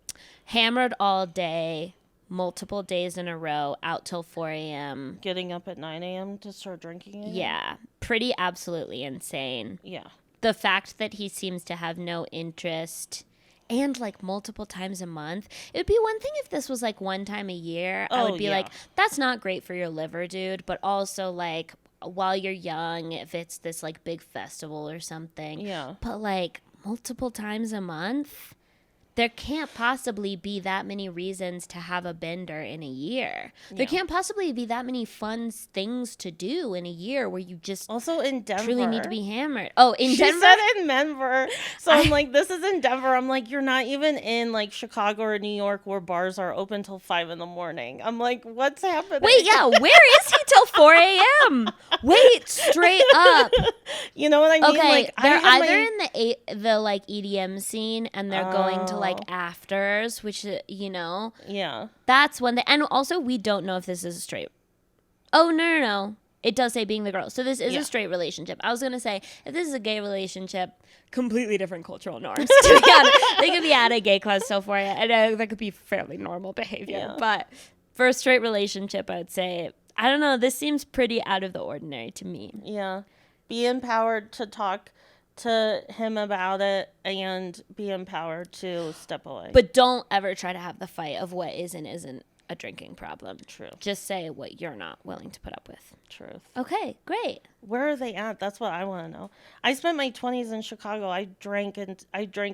[SPEAKER 1] Hammered all day, multiple days in a row, out till 4 a.m.
[SPEAKER 2] Getting up at 9 a.m. to start drinking again?
[SPEAKER 1] Yeah. Pretty absolutely insane. Yeah. The fact that he seems to have no interest and like multiple times a month. It would be one thing if this was like one time a year. I would be like, that's not great for your liver, dude. But also like while you're young, if it's this like big festival or something. Yeah. But like multiple times a month? There can't possibly be that many reasons to have a bender in a year. There can't possibly be that many fun things to do in a year where you just
[SPEAKER 2] also in Denver
[SPEAKER 1] truly need to be hammered. Oh, in Denver?
[SPEAKER 2] She said in Denver. So I'm like, this is in Denver. I'm like, you're not even in like Chicago or New York where bars are open till 5 a.m. I'm like, what's happening?
[SPEAKER 1] Wait, yeah, where is he till 4 a.m.? Wait, straight up.
[SPEAKER 2] You know what I mean?
[SPEAKER 1] Okay,
[SPEAKER 2] like,
[SPEAKER 1] they're either in the like EDM scene and they're going to like afters, which you know, that's when they, and also we don't know if this is a straight. Oh no, it does say being the girl, so this is a straight relationship. I was gonna say if this is a gay relationship, completely different cultural norms. To be honest, they could be at a gay class so for you, and that could be fairly normal behavior. But for a straight relationship, I'd say I don't know. This seems pretty out of the ordinary to me.
[SPEAKER 2] Yeah, be empowered to talk to him about it and be empowered to step away.
[SPEAKER 1] But don't ever try to have the fight of what is and isn't a drinking problem.
[SPEAKER 2] True.
[SPEAKER 1] Just say what you're not willing to put up with.
[SPEAKER 2] Truth.
[SPEAKER 1] Okay, great.
[SPEAKER 2] Where are they at? That's what I want to know. I spent my 20s in Chicago. I drank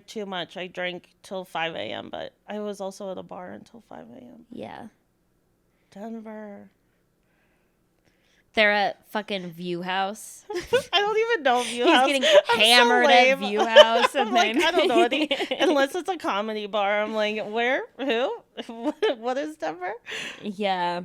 [SPEAKER 2] too much. I drank till 5 a.m., but I was also at a bar until 5 a.m.
[SPEAKER 1] Yeah.
[SPEAKER 2] Denver.
[SPEAKER 1] They're at fucking View House.
[SPEAKER 2] I don't even know View
[SPEAKER 1] He's
[SPEAKER 2] House.
[SPEAKER 1] getting
[SPEAKER 2] I'm
[SPEAKER 1] hammered
[SPEAKER 2] so
[SPEAKER 1] at
[SPEAKER 2] lame.
[SPEAKER 1] View House. And
[SPEAKER 2] I'm like,
[SPEAKER 1] then...
[SPEAKER 2] I don't know any, unless it's a comedy bar. I'm like, where? Who? What is Denver?
[SPEAKER 1] Yeah.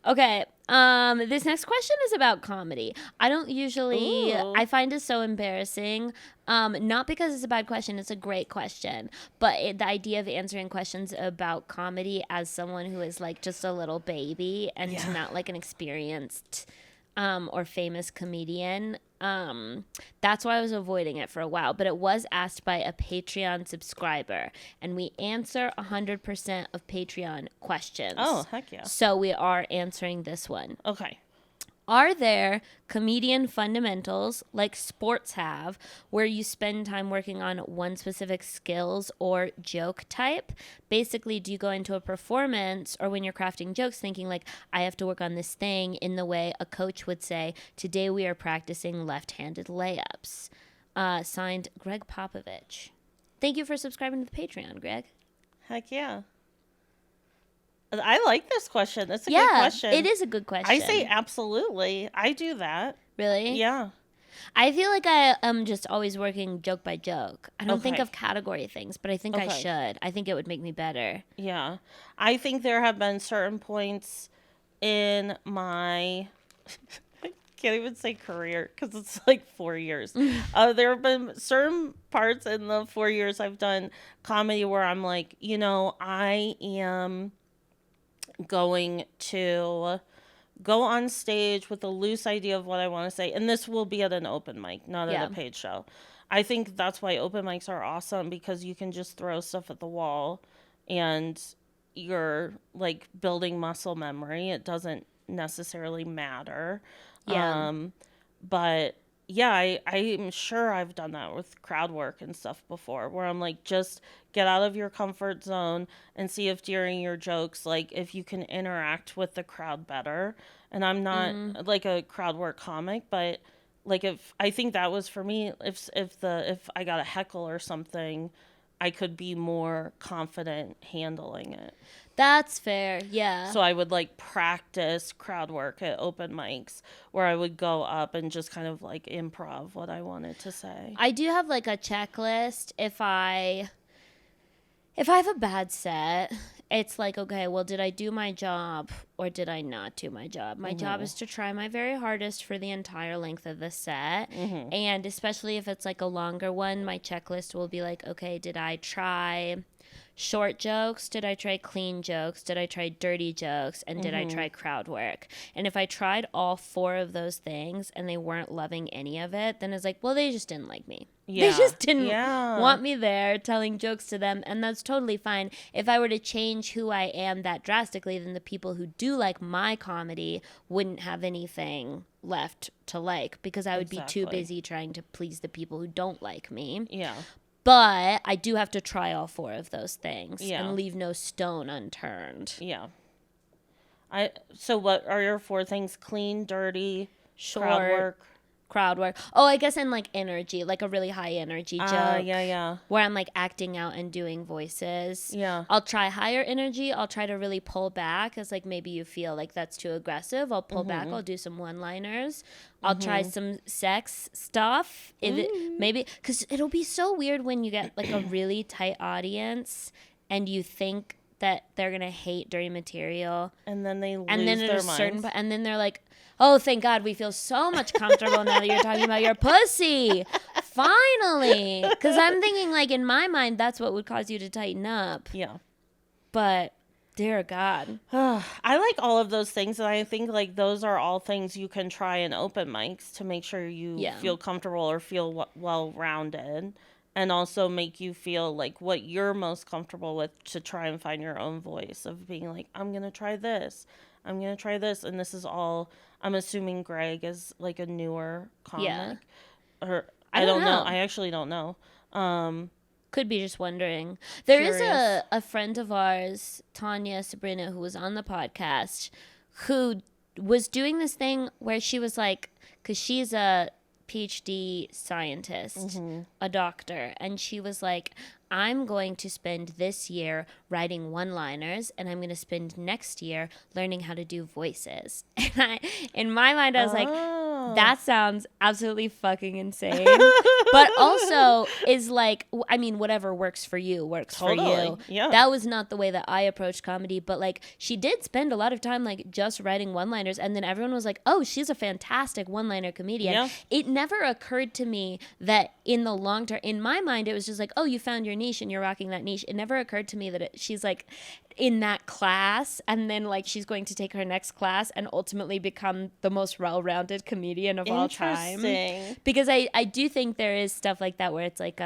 [SPEAKER 1] Okay. This next question is about comedy. I don't usually.
[SPEAKER 2] Ooh.
[SPEAKER 1] I find it so embarrassing. Not because it's a bad question. It's a great question. But the idea of answering questions about comedy as someone who is like just a little baby and not like an experienced or famous comedian. That's why I was avoiding it for a while, but it was asked by a Patreon subscriber, and we answer 100% of Patreon questions.
[SPEAKER 2] Oh, heck yeah.
[SPEAKER 1] So we are answering this one.
[SPEAKER 2] Okay.
[SPEAKER 1] Are there comedian fundamentals like sports have where you spend time working on one specific skills or joke type? Basically, do you go into a performance or when you're crafting jokes thinking like, I have to work on this thing in the way a coach would say, today we are practicing left-handed layups? Signed, Greg Popovich. Thank you for subscribing to the Patreon, Greg.
[SPEAKER 2] Heck yeah. I like this question. That's a good question.
[SPEAKER 1] It is a good question.
[SPEAKER 2] I say absolutely. I do that.
[SPEAKER 1] Really?
[SPEAKER 2] Yeah.
[SPEAKER 1] I feel like I am just always working joke by joke. I don't think
[SPEAKER 2] Okay.
[SPEAKER 1] of category things, but I think I
[SPEAKER 2] Okay.
[SPEAKER 1] should. I think it would make me better.
[SPEAKER 2] Yeah. I think there have been certain points in my I can't even say career because it's like 4 years. There have been certain parts in the 4 years I've done comedy where I'm like, I am going to go on stage with a loose idea of what I want to say. And this will be at an open mic, not at a paid show. I think that's why open mics are awesome because you can just throw stuff at the wall and you're like building muscle memory. It doesn't necessarily matter.
[SPEAKER 1] Yeah.
[SPEAKER 2] But yeah, I'm sure I've done that with crowd work and stuff before where I'm like, just get out of your comfort zone and see if during your jokes, like if you can interact with the crowd better. And I'm not like a crowd work comic, but like if I think that was for me, if I got a heckle or something, I could be more confident handling it.
[SPEAKER 1] That's fair. Yeah.
[SPEAKER 2] So I would like practice crowd work at open mics where I would go up and just kind of like improv what I wanted to say.
[SPEAKER 1] I do have like a checklist. If I have a bad set, it's like, okay, well, did I do my job or did I not do my job? My job is to try my very hardest for the entire length of the set. And especially if it's like a longer one, my checklist will be like, okay, did I try short jokes? Did I try clean jokes? Did I try dirty jokes? And did I try crowd work? And if I tried all 4 of those things and they weren't loving any of it, then it's like, well, they just didn't like me.
[SPEAKER 2] Yeah.
[SPEAKER 1] They just didn't
[SPEAKER 2] Yeah.
[SPEAKER 1] want me there telling jokes to them, and that's totally fine. If I were to change who I am that drastically, then the people who do like my comedy wouldn't have anything left to like because I would be too
[SPEAKER 2] Exactly.
[SPEAKER 1] busy trying to please the people who don't like me.
[SPEAKER 2] Yeah.
[SPEAKER 1] But I do have to try all 4 of those things
[SPEAKER 2] Yeah.
[SPEAKER 1] and leave no stone unturned.
[SPEAKER 2] Yeah. So what are your 4 things? Clean, dirty,
[SPEAKER 1] Short,
[SPEAKER 2] crowd work?
[SPEAKER 1] Oh, I guess in like energy, like a really high energy joke.
[SPEAKER 2] Yeah.
[SPEAKER 1] Where I'm like acting out and doing voices.
[SPEAKER 2] Yeah.
[SPEAKER 1] I'll try higher energy. I'll try to really pull back as like maybe you feel like that's too aggressive. I'll pull back. I'll do some one-liners. I'll try some sex stuff. If it, maybe because it'll be so weird when you get like a really tight audience and you think that they're gonna hate dirty material,
[SPEAKER 2] And then they lose
[SPEAKER 1] and then
[SPEAKER 2] their
[SPEAKER 1] at a certain
[SPEAKER 2] minds.
[SPEAKER 1] and then they're like, oh, thank God, we feel so much comfortable now that you're talking about your pussy. Finally. Because I'm thinking, like, in my mind, that's what would cause you to tighten up.
[SPEAKER 2] Yeah.
[SPEAKER 1] But, dear God.
[SPEAKER 2] I like all of those things, and I think like those are all things you can try in open mics to make sure you feel comfortable or feel well-rounded, and also make you feel like what you're most comfortable with to try and find your own voice of being like, I'm gonna try this, and this is all. I'm assuming Greg is like a newer comic, or
[SPEAKER 1] I don't know.
[SPEAKER 2] I actually don't know.
[SPEAKER 1] Could be just wondering. There is
[SPEAKER 2] Curious.
[SPEAKER 1] a friend of ours, Tanya Sabrina, who was on the podcast, who was doing this thing where she was like, because she's a PhD scientist, a doctor, and she was like, I'm going to spend this year writing one-liners, and I'm going to spend next year learning how to do voices. And in my mind, I was like, that sounds absolutely fucking insane. But also is like, I mean, whatever works for you works for you.
[SPEAKER 2] Yeah.
[SPEAKER 1] That was not the way that I approached comedy, but like she did spend a lot of time like just writing one-liners, and then everyone was like, oh, she's a fantastic one-liner comedian.
[SPEAKER 2] Yeah.
[SPEAKER 1] It never occurred to me that in the long term, in my mind, it was just like, oh, you found your niche and you're rocking that niche. It never occurred to me that she's like in that class, and then like she's going to take her next class and ultimately become the most well-rounded comedian of all time. Because I do think there is stuff like that where it's like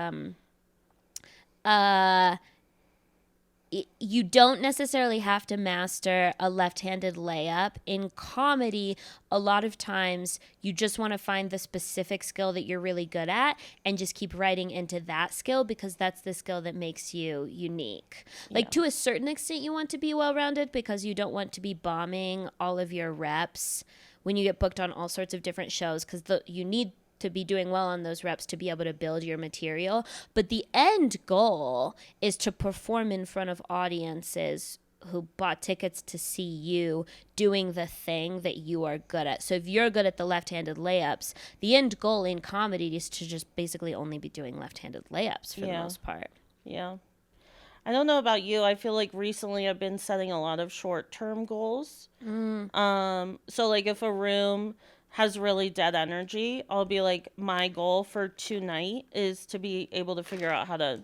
[SPEAKER 1] you don't necessarily have to master a left-handed layup. In comedy, a lot of times you just want to find the specific skill that you're really good at and just keep writing into that skill because that's the skill that makes you unique. Like to a certain extent you want to be well-rounded because you don't want to be bombing all of your reps when you get booked on all sorts of different shows because you need to be doing well on those reps to be able to build your material. But the end goal is to perform in front of audiences who bought tickets to see you doing the thing that you are good at. So if you're good at the left-handed layups, the end goal in comedy is to just basically only be doing left-handed layups for the most part.
[SPEAKER 2] Yeah. I don't know about you. I feel like recently I've been setting a lot of short-term goals. So like if a room has really dead energy, I'll be like, my goal for tonight is to be able to figure out how to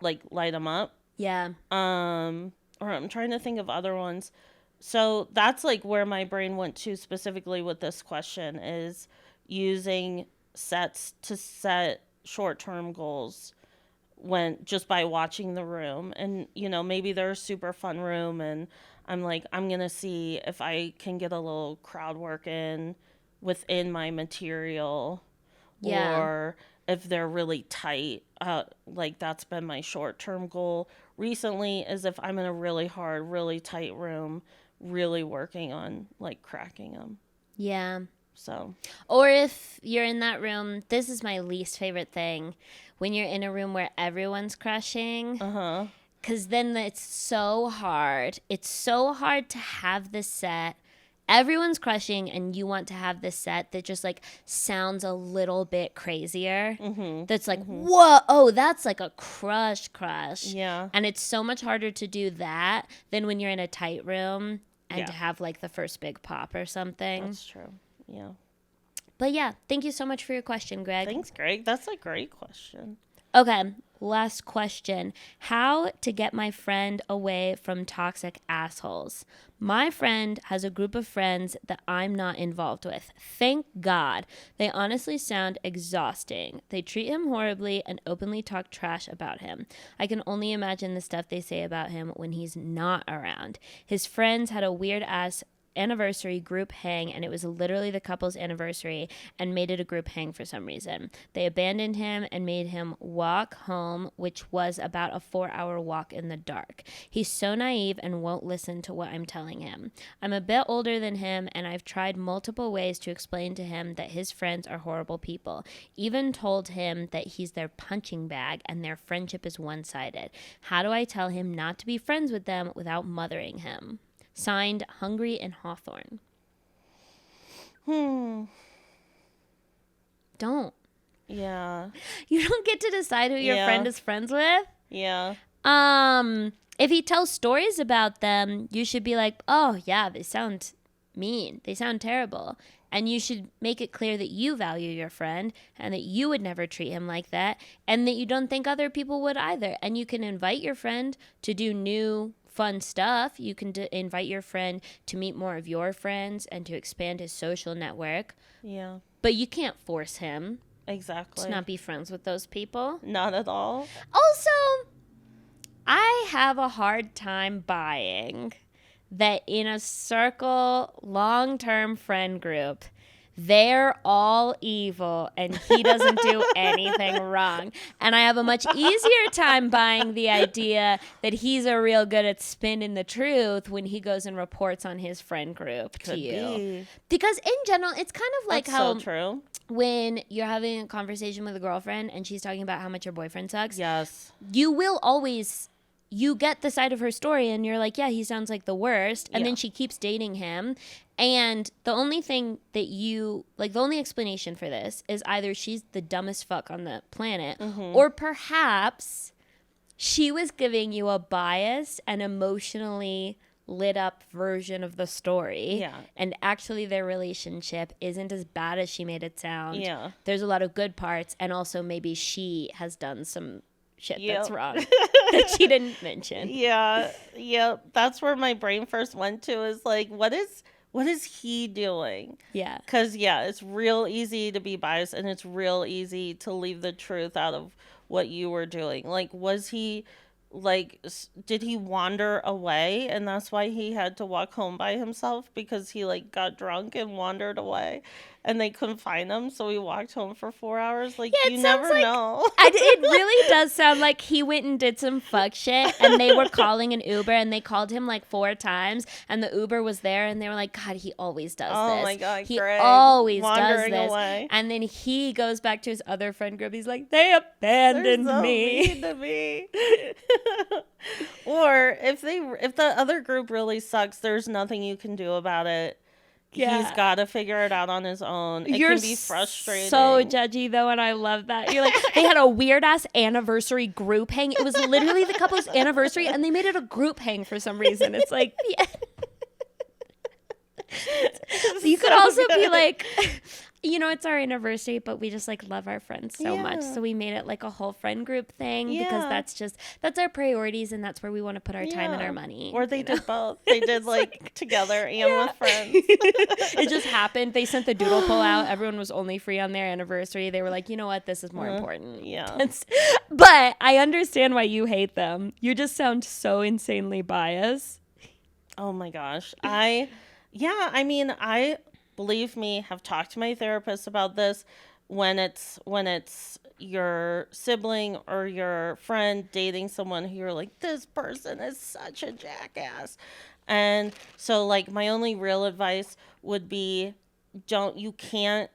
[SPEAKER 2] like light them up.
[SPEAKER 1] Yeah.
[SPEAKER 2] Or I'm trying to think of other ones. So that's like where my brain went to specifically with this question is using sets to set short-term goals when just by watching the room. And you know, maybe they're a super fun room and I'm like, I'm gonna see if I can get a little crowd work in within my material, or if they're really tight. Like that's been my short-term goal recently, is if I'm in a really hard, really tight room, really working on like cracking them.
[SPEAKER 1] Yeah.
[SPEAKER 2] So,
[SPEAKER 1] or if you're in that room, this is my least favorite thing, when you're in a room where everyone's crushing. Because then it's so hard. It's so hard to have this set. Everyone's crushing and you want to have this set that just like sounds a little bit crazier. That's like, whoa, oh, that's like a crush.
[SPEAKER 2] Yeah.
[SPEAKER 1] And it's so much harder to do that than when you're in a tight room and to have like the first big pop or something.
[SPEAKER 2] That's true. Yeah.
[SPEAKER 1] But yeah, thank you so much for your question, Greg.
[SPEAKER 2] Thanks, Greg. That's a great question.
[SPEAKER 1] Okay, last question. How to get my friend away from toxic assholes? My friend has a group of friends that I'm not involved with. Thank God. They honestly sound exhausting. They treat him horribly and openly talk trash about him. I can only imagine the stuff they say about him when he's not around. His friends had a weird-ass anniversary group hang, and it was literally the couple's anniversary, and made it a group hang for some reason. They abandoned him and made him walk home, which was about a 4-hour walk in the dark. He's so naive and won't listen to what I'm telling him. I'm a bit older than him, and I've tried multiple ways to explain to him that his friends are horrible people. Even told him that he's their punching bag and their friendship is one-sided. How do I tell him not to be friends with them without mothering him? Signed, Hungry and Hawthorne. Don't.
[SPEAKER 2] Yeah.
[SPEAKER 1] You don't get to decide who your friend is friends with.
[SPEAKER 2] Yeah.
[SPEAKER 1] If he tells stories about them, you should be like, oh, yeah, they sound mean. They sound terrible. And you should make it clear that you value your friend and that you would never treat him like that and that you don't think other people would either. And you can invite your friend to do new fun stuff. You can invite your friend to meet more of your friends and to expand his social network.
[SPEAKER 2] Yeah.
[SPEAKER 1] But you can't force him
[SPEAKER 2] Exactly.
[SPEAKER 1] to not be friends with those people.
[SPEAKER 2] Not at all.
[SPEAKER 1] Also, I have a hard time buying that in a circle long-term friend group they're all evil and he doesn't do anything wrong. And I have a much easier time buying the idea that he's a real good at spinning the truth when he goes and reports on his friend group to you. Because in general, it's kind of like
[SPEAKER 2] That's
[SPEAKER 1] how
[SPEAKER 2] so true.
[SPEAKER 1] When you're having a conversation with a girlfriend and she's talking about how much your boyfriend sucks,
[SPEAKER 2] yes,
[SPEAKER 1] you will always, you get the side of her story and you're like, yeah, he sounds like the worst. And then she keeps dating him. And the only thing that you, like, the only explanation for this is either she's the dumbest fuck on the planet, or perhaps she was giving you a biased and emotionally lit up version of the story.
[SPEAKER 2] Yeah.
[SPEAKER 1] And actually their relationship isn't as bad as she made it sound.
[SPEAKER 2] Yeah.
[SPEAKER 1] There's a lot of good parts, and also maybe she has done some shit that's wrong that she didn't mention.
[SPEAKER 2] Yeah. That's where my brain first went to, is like, what is he doing?
[SPEAKER 1] Yeah.
[SPEAKER 2] Because, it's real easy to be biased, and it's real easy to leave the truth out of what you were doing. Like, was he, like, did he wander away, and that's why he had to walk home by himself, because he, like, got drunk and wandered away, and they couldn't find him, so he walked home for 4 hours? Like, you never know.
[SPEAKER 1] It really does sound like he went and did some fuck shit, and they were calling an Uber, and they called him like 4 times, and the Uber was there, and they were like, God, he always does this.
[SPEAKER 2] Oh my God,
[SPEAKER 1] he
[SPEAKER 2] Greg,
[SPEAKER 1] always does
[SPEAKER 2] wandering
[SPEAKER 1] this.
[SPEAKER 2] away.
[SPEAKER 1] And then he goes back to his other friend group. He's like, they abandoned
[SPEAKER 2] They're so
[SPEAKER 1] me.
[SPEAKER 2] mean to me. Or if the other group really sucks, there's nothing you can do about it. Yeah. He's got to figure it out on his own. It can be frustrating.
[SPEAKER 1] So judgy, though, and I love that. You're like, they had a weird-ass anniversary group hang. It was literally the couple's anniversary, and they made it a group hang for some reason. It's like, yeah. You could also be like, it's our anniversary, but we just, like, love our friends so much. So we made it, like, a whole friend group thing because that's our priorities, and that's where we want to put our time and our money.
[SPEAKER 2] Or they did both. They did, like, together and with friends.
[SPEAKER 1] It just happened. They sent the doodle poll out. Everyone was only free on their anniversary. They were like, you know what? This is more important.
[SPEAKER 2] Yeah.
[SPEAKER 1] But I understand why you hate them. You just sound so insanely biased.
[SPEAKER 2] Oh, my gosh. I believe me, have talked to my therapist about this. When it's your sibling or your friend dating someone who you're like, this person is such a jackass. And so, like, my only real advice would be, you can't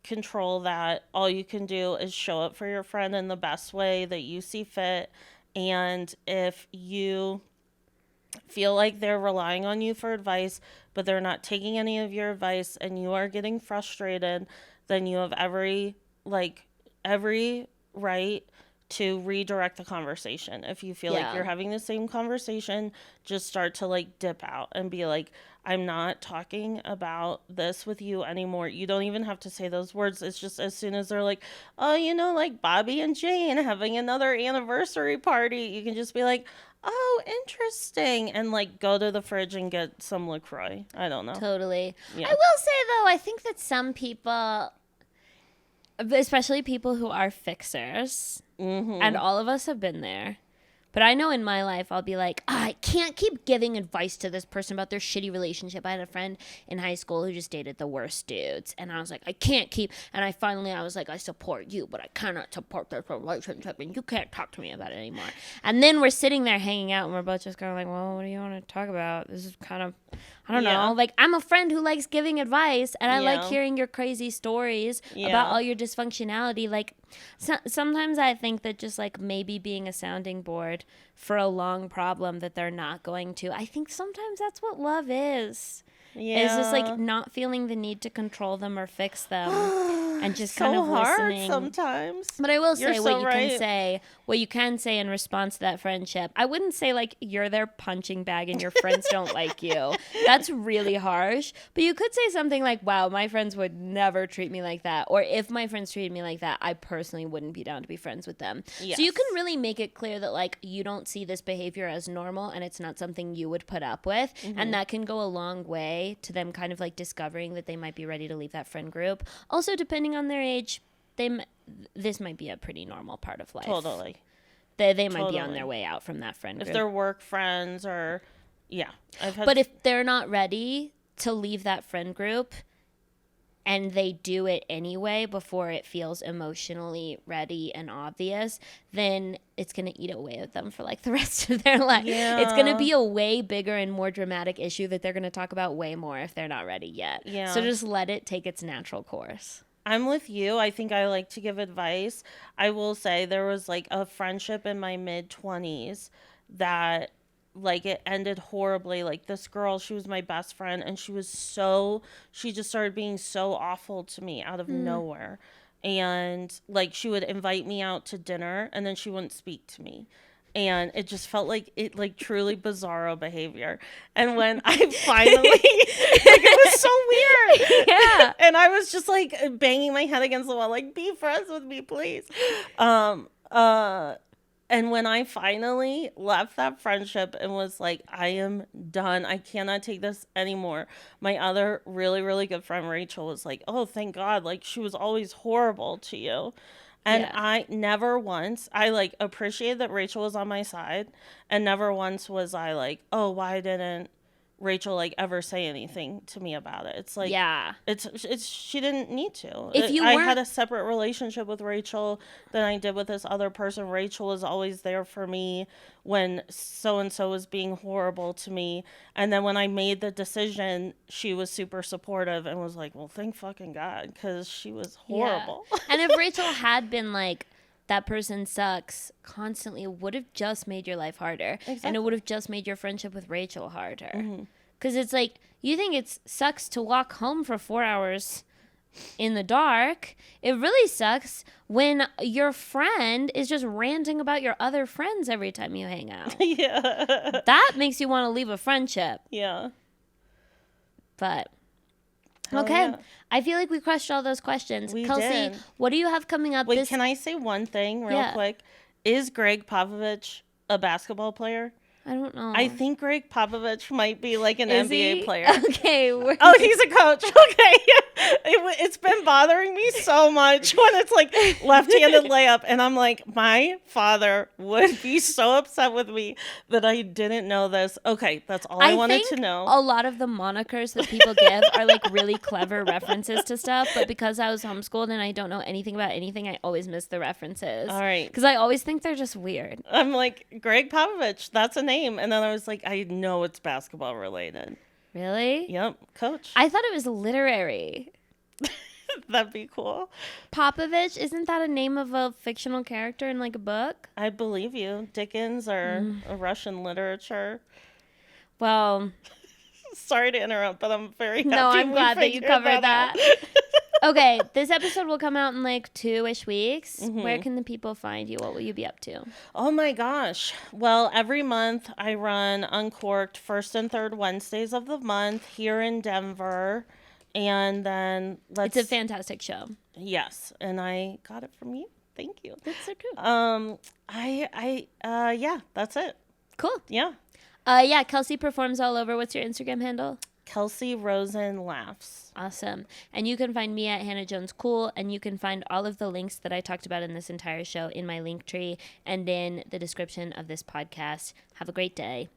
[SPEAKER 2] control that. All you can do is show up for your friend in the best way that you see fit. And if you feel like they're relying on you for advice, but they're not taking any of your advice, and you are getting frustrated, then you have every right to redirect the conversation. If you feel like you're having the same conversation, just start to, like, dip out and be like, I'm not talking about this with you anymore. You don't even have to say those words. It's just as soon as they're like, oh, like Bobby and Jane having another anniversary party, you can just be like, oh, interesting, and, like, go to the fridge and get some LaCroix. I don't know.
[SPEAKER 1] Totally. Yeah. I will say, though, I think that some people, especially people who are fixers, and all of us have been there, but I know in my life I'll be like, I can't keep giving advice to this person about their shitty relationship. I had a friend in high school who just dated the worst dudes, and I was like, I can't keep, and I was like, I support you, but I cannot support this relationship, and you can't talk to me about it anymore. And then we're sitting there hanging out, and we're both just kind of like, well, what do you want to talk about? This is kind of, I don't know. Like, I'm a friend who likes giving advice, and I like hearing your crazy stories about all your dysfunctionality. Like, sometimes I think that just, like, maybe being a sounding board for a long problem that they're not going to. I think sometimes that's what love is. Yeah. It's just, like, not feeling the need to control them or fix them and just kind of listening.
[SPEAKER 2] Sometimes.
[SPEAKER 1] But I will say what you can say in response to that friendship. I wouldn't say, like, you're their punching bag and your friends don't like you. That's really harsh. But you could say something like, wow, my friends would never treat me like that. Or if my friends treated me like that, I personally wouldn't be down to be friends with them. Yes. So you can really make it clear that, like, you don't see this behavior as normal and it's not something you would put up with. And that can go a long way to them kind of, like, discovering that they might be ready to leave that friend group. Also, depending on their age, this might be a pretty normal part of life.
[SPEAKER 2] Totally.
[SPEAKER 1] They might be on their way out from that friend group.
[SPEAKER 2] If they're work friends or,
[SPEAKER 1] But if they're not ready to leave that friend group, and they do it anyway before it feels emotionally ready and obvious, then it's going to eat away at them for like the rest of their life.
[SPEAKER 2] Yeah.
[SPEAKER 1] It's going to be a way bigger and more dramatic issue that they're going to talk about way more if they're not ready yet.
[SPEAKER 2] Yeah.
[SPEAKER 1] So just let it take its natural course.
[SPEAKER 2] I'm with you. I think I like to give advice. I will say there was like a friendship in my mid 20s that like it ended horribly. Like this girl, she was my best friend, and she just started being so awful to me out of nowhere. And like she would invite me out to dinner and then she wouldn't speak to me. And it just felt like it, like truly bizarro behavior. And when I finally, like it was so weird.
[SPEAKER 1] Yeah.
[SPEAKER 2] And I was just like banging my head against the wall, like, be friends with me, please. And when I finally left that friendship and was like, I am done. I cannot take this anymore. My other really, really good friend, Rachel, was like, oh, thank God. Like, she was always horrible to you. And
[SPEAKER 1] Yeah.
[SPEAKER 2] I never once, I like appreciated that Rachel was on my side. And never once was I like, oh, why didn't Rachel like ever say anything to me about it? It's like,
[SPEAKER 1] Yeah.
[SPEAKER 2] it's she didn't need to.
[SPEAKER 1] If you
[SPEAKER 2] I
[SPEAKER 1] weren't-
[SPEAKER 2] had a separate relationship with Rachel than I did with this other person. Rachel was always there for me when so and so was being horrible to me, and then when I made the decision, she was super supportive and was like, well, thank fucking God, because she was horrible.
[SPEAKER 1] Yeah. And if Rachel had been like, that person sucks constantly, it would have just made your life harder. And
[SPEAKER 2] Exactly.
[SPEAKER 1] it would have just made your friendship with Rachel harder. Because it's like, you think it sucks to walk home for 4 hours in the dark. It really sucks when your friend is just ranting about your other friends every time you hang out.
[SPEAKER 2] Yeah.
[SPEAKER 1] That makes you want to leave a friendship.
[SPEAKER 2] Yeah.
[SPEAKER 1] But
[SPEAKER 2] Hell
[SPEAKER 1] okay.
[SPEAKER 2] yeah.
[SPEAKER 1] I feel like we crushed all those questions.
[SPEAKER 2] We
[SPEAKER 1] Kelsey,
[SPEAKER 2] did.
[SPEAKER 1] what do you have coming up
[SPEAKER 2] Wait,
[SPEAKER 1] this
[SPEAKER 2] can I say one thing real
[SPEAKER 1] Yeah.
[SPEAKER 2] quick? Is Greg Popovich a basketball player?
[SPEAKER 1] I don't know.
[SPEAKER 2] I think Greg Popovich might be like an
[SPEAKER 1] Is
[SPEAKER 2] NBA
[SPEAKER 1] he?
[SPEAKER 2] player.
[SPEAKER 1] Okay.
[SPEAKER 2] Oh, he's a coach. Okay. It's been bothering me so much when it's like left-handed layup. And I'm like, my father would be so upset with me that I didn't know this. Okay. That's all I wanted
[SPEAKER 1] think
[SPEAKER 2] to know.
[SPEAKER 1] a lot of the monikers that people give are like really clever references to stuff. But because I was homeschooled and I don't know anything about anything, I always miss the references.
[SPEAKER 2] All right.
[SPEAKER 1] Because I always think they're just weird.
[SPEAKER 2] I'm like, Greg Popovich, that's a name. And then I was like, I know it's basketball related.
[SPEAKER 1] Really?
[SPEAKER 2] Yep. Coach.
[SPEAKER 1] I thought it was literary.
[SPEAKER 2] That'd be cool.
[SPEAKER 1] Popovich, isn't that a name of a fictional character in like a book?
[SPEAKER 2] I believe you. Dickens or Russian literature.
[SPEAKER 1] Well,
[SPEAKER 2] Sorry to interrupt, but I'm very happy
[SPEAKER 1] no, I'm
[SPEAKER 2] we
[SPEAKER 1] glad that you
[SPEAKER 2] figured
[SPEAKER 1] covered
[SPEAKER 2] out.
[SPEAKER 1] that. Okay, this episode will come out in like 2-ish weeks.
[SPEAKER 2] Mm-hmm.
[SPEAKER 1] Where can the people find you? What will you be up to?
[SPEAKER 2] Oh my gosh. Well, every month I run Uncorked first and third Wednesdays of the month here in Denver. And then
[SPEAKER 1] It's a fantastic show.
[SPEAKER 2] Yes, and I got it from you. Thank you.
[SPEAKER 1] That's so cool.
[SPEAKER 2] Yeah, that's it.
[SPEAKER 1] Cool.
[SPEAKER 2] Yeah.
[SPEAKER 1] Yeah, Kelsey performs all over. What's your Instagram handle?
[SPEAKER 2] Kelsey Rosen Laughs.
[SPEAKER 1] Awesome. And you can find me at Hannah Jones Cool, and you can find all of the links that I talked about in this entire show in my link tree and in the description of this podcast. Have a great day.